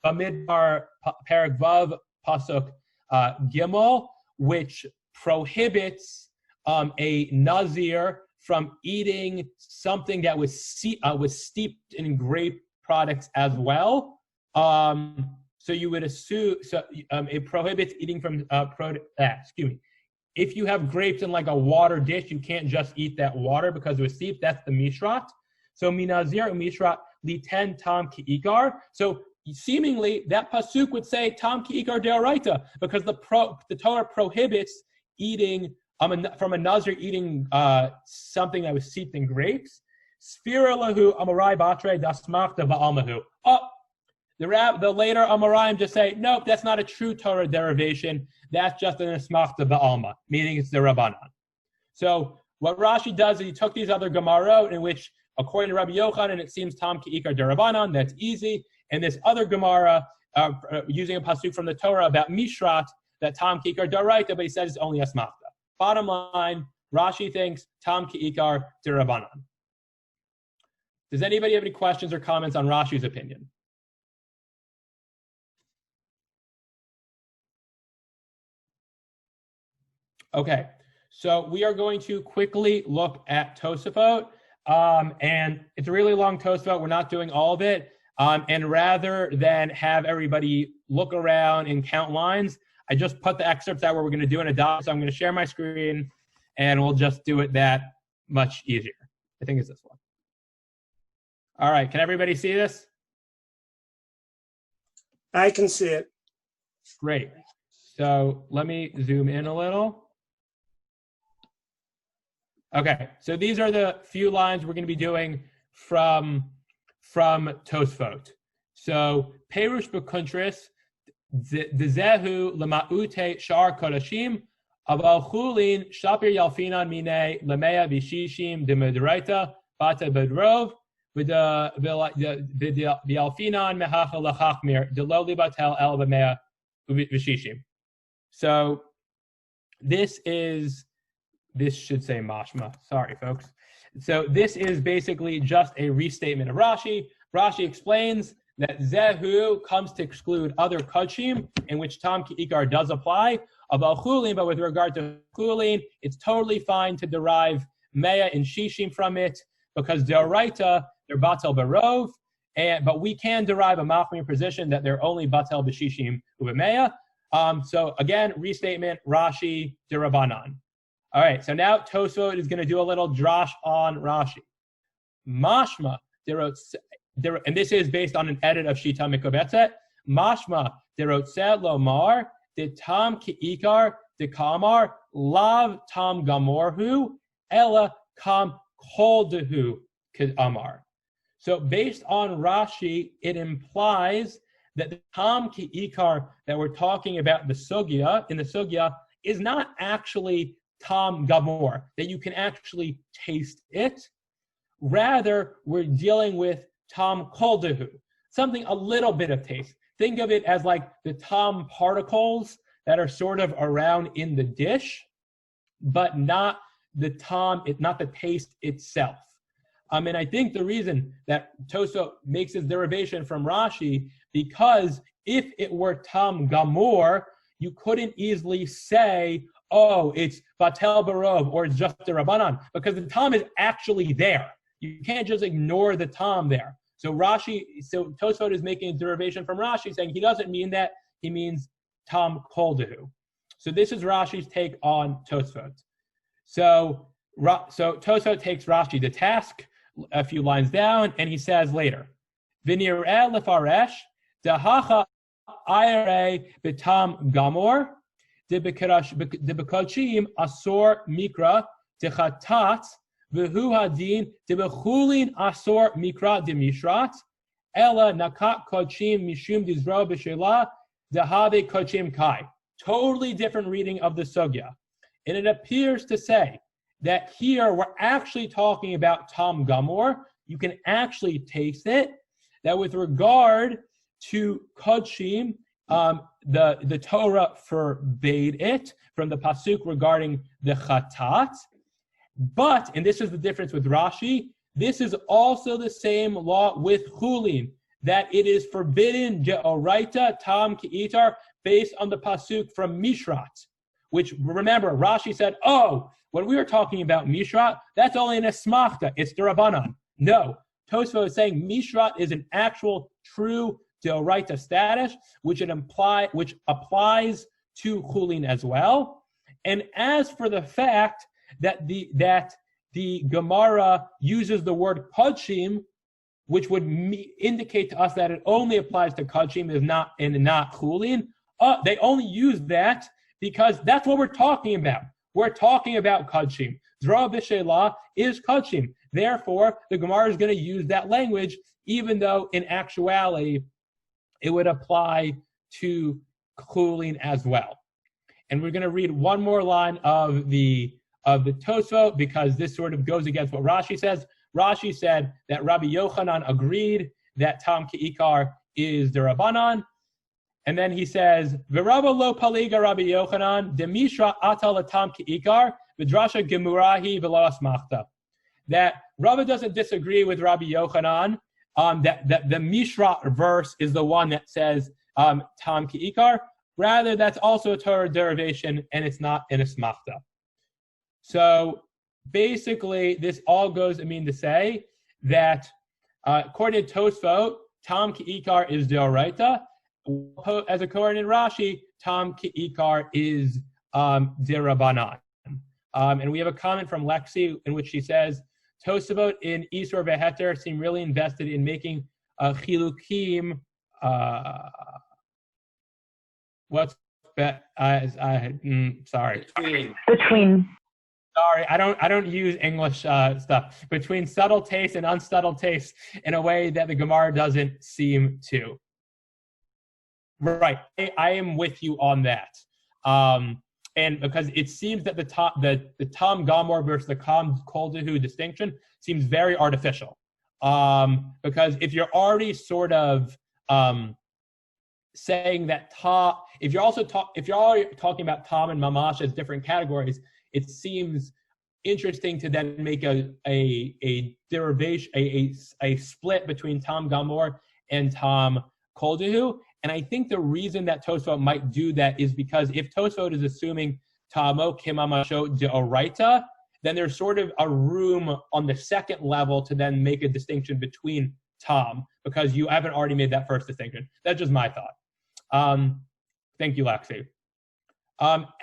Bamidbar Perek Vav pasuk Gimel, which prohibits a nazir from eating something that was steeped in grape products as well. So you would assume it prohibits eating from If you have grapes in like a water dish, you can't just eat that water because it was steeped. That's the mishrat. So minazir mishrat liten tam ki'ikar. So seemingly that pasuk would say tam ki'ikar deoraita because the Torah prohibits eating from a nazir eating something that was steeped in grapes. Sfira lahu amarai batre dasmachta ba'almahu. The later Amoraim just say, nope, that's not a true Torah derivation. That's just an asmachta ba'alma, meaning it's the Rabbanan. So what Rashi does is he took these other Gemarot in which, according to Rabbi Yochanan, it seems Tam Ki'ikar derabanan, that's easy. And this other Gemara, using a pasuk from the Torah about Mishrat, that Tam Ki'ikar deraita, but he says it's only asmachta. Bottom line, Rashi thinks Tam Ki'ikar derabanan. Does anybody have any questions or comments on Rashi's opinion? Okay, so we are going to quickly look at Tosafot, and it's a really long Tosafot. We're not doing all of it, and rather than have everybody look around and count lines, I just put the excerpts out where we're going to do in a doc. So I'm going to share my screen, and we'll just do it that much easier. I think it's this one. All right, can everybody see this? I can see it. Great. So let me zoom in a little. Okay, so these are the few lines we're going to be doing from Tosfot. So Perush b'kuntris d'zehu lema'ute shar kodashim aval chulin shapir yalfinan mine lemea v'shishim d'mederaita bata bedrov v'yalfinan mehacha lachachmir d'lo libatel el b'mea v'shishim. So this should say mashma. Sorry, folks. So this is basically just a restatement of Rashi. Rashi explains that zehu comes to exclude other kachim, in which Tam Ki'ikar does apply, about chulin, but with regard to chulin, it's totally fine to derive mea and shishim from it, because deoraita, they're batel barov, but we can derive a machmir position that they're only batel b'shishim u'b'mea. So again, restatement, Rashi, derabanan. All right, so now Tosfot is going to do a little drash on Rashi. Mashma, and this is based on an edit of Shita Mikobetzet. Mashma, derotze lomar, de tam ki'ikar, de kamar, lav tam gamorhu, ella kam koldehu amar. So based on Rashi, it implies that the tam ki'ikar that we're talking about in the sugya is not actually tam gamor, that you can actually taste it. Rather, we're dealing with tam koldehu, something a little bit of taste. Think of it as like the tam particles that are sort of around in the dish, but not the taste itself. And I think the reason that Tosfot makes his derivation from Rashi, because if it were tam gamor, you couldn't easily say, oh, it's batel barov, or it's just the rabbanan, because the tam is actually there. You can't just ignore the tam there. So Tosfot is making a derivation from Rashi, saying he doesn't mean that, he means Tam Koldehu. So this is Rashi's take on Tosfot. So Tosfot takes Rashi to task a few lines down, and he says later, V'nir'eh lefaresh dahacha ayre betam gamor debekochim asor mikra dechatat v'hu hadin debechulin asor mikra demishrat ela nakat kochim mishum dizro b'shela dehabe kochim kai. Totally different reading of the sugya. And it appears to say that here we're actually talking about Tam Gamor. You can actually taste it. That with regard to Kodshim, the Torah forbade it from the pasuk regarding the Chatat. But, and this is the difference with Rashi, this is also the same law with Chulin, that it is forbidden Deoraita Tam Ki'itar based on the pasuk from Mishrat, which, remember, Rashi said, oh, when we were talking about Mishrat, that's only an Esmachta, it's the Rabbanan. No, Tosfot is saying Mishrat is an actual true Deoraita status, which applies to Chulin as well. And as for the fact that the Gemara uses the word Kodshim, which would indicate to us that it only applies to Kodshim and not Chulin, they only use that because that's what we're talking about. We're talking about Kodshim. Zra b'shelah is Kodshim. Therefore, the Gemara is going to use that language, even though in actuality it would apply to Chulin as well. And we're going to read one more line of the Tosfot because this sort of goes against what Rashi says. Rashi said that Rabbi Yochanan agreed that Tam Ki'ikar is the Rabbanan. And then he says, V'Rabba lo paliga Rabbi Yochanan, demishra atal Tam Ki'ikar, v'drasha gemurahi v'lo asmachta. That Rabbi doesn't disagree with Rabbi Yochanan, that the Mishra verse is the one that says Tam Ki'ikar. Rather, that's also a Torah derivation, and it's not an asmachta. So basically, this all goes, to say that according to Tosfot, Tam Ki'ikar is Deoraita. As according to Rashi, Tam Ki'ikar is Derabanan. And we have a comment from Lexi in which she says, Tosfot in Isur Veheter seem really invested in making chilukim. Sorry. Between. Sorry, I don't use English stuff. Between subtle taste and unsubtle taste in a way that the Gemara doesn't seem to. Right, I am with you on that. And because it seems that the Tam Gamor versus the Tam Koldehu distinction seems very artificial. Because if you're already sort of saying that if you're already talking about Tam and Mamash as different categories, it seems interesting to then make a derivation, a split between Tam Gamor and Tam Koldehu. And I think the reason that Tosfot might do that is because if Tosfot is assuming Tamo Kimamasho Deoraita, then there's sort of a room on the second level to then make a distinction between Tam, because you haven't already made that first distinction. That's just my thought. Thank you, Lexi.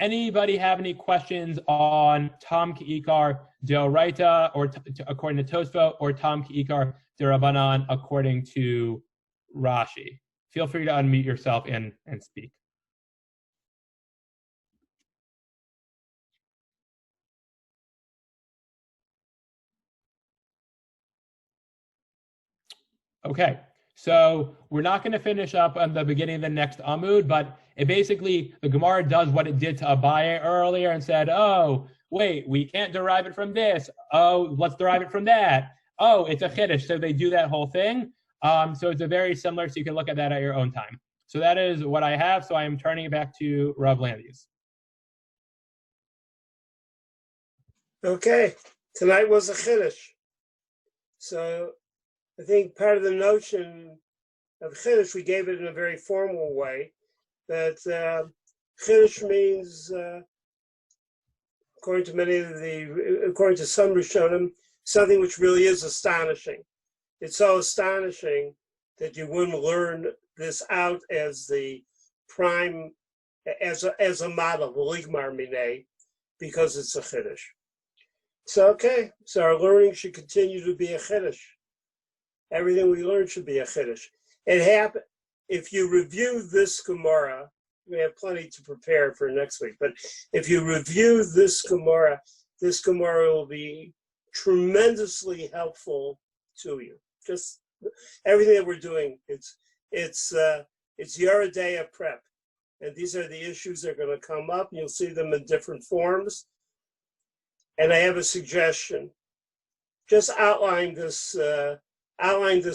Anybody have any questions on Tam Ki'ikar Deoraita or according to Tosfot, or Tam Ki'ikar Derabanan according to Rashi? Feel free to unmute yourself and speak. Okay, so we're not going to finish up on the beginning of the next Amud, but it basically, the Gemara does what it did to Abaye earlier and said, oh, wait, we can't derive it from this. Oh, let's derive it from that. Oh, it's a Chiddush, so they do that whole thing. So it's a very similar, so you can look at that at your own time. So that is what I have, so I am turning it back to Rav Landius. Okay, tonight was a Chiddush. So I think part of the notion of Chiddush, we gave it in a very formal way, that Chiddush means, according to some Rishonim, something which really is astonishing. it's so astonishing that you wouldn't learn this out as the prime, as a model, Ligmar Mineh, because it's a Chiddush. So, okay, so our learning should continue to be a Chiddush. Everything we learn should be a Chiddush. It happened, if you review this Gemara, we have plenty to prepare for next week, but if you review this Gemara will be tremendously helpful to you. Just everything that we're doing, it's Yeridea prep. And these are the issues that are going to come up. You'll see them in different forms. And I have a suggestion. Just outline this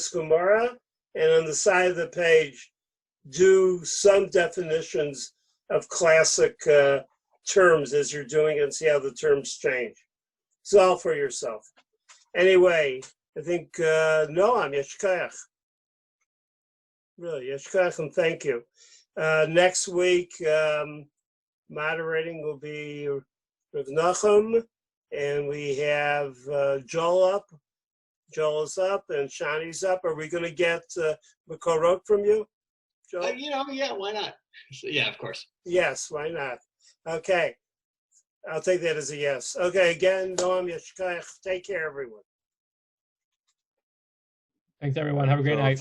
Gemara, and on the side of the page, do some definitions of classic terms as you're doing it and see how the terms change. It's all for yourself. Anyway, I think, Noam, Yeshkach. Really, Yeshkach, and thank you. Next week, moderating will be Rav Nachum, and we have Joel up. Joel is up, and Shani's up. Are we going to get Makorot from you, Joel? Yeah, why not? Yeah, of course. Yes, why not? Okay. I'll take that as a yes. Okay, again, Noam Yeshkach. Take care, everyone. Thanks, everyone. Have a great night.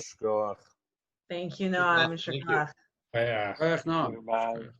Thank you, Noam. Thank you. Shukach. Yeah. Erg nou. Bye.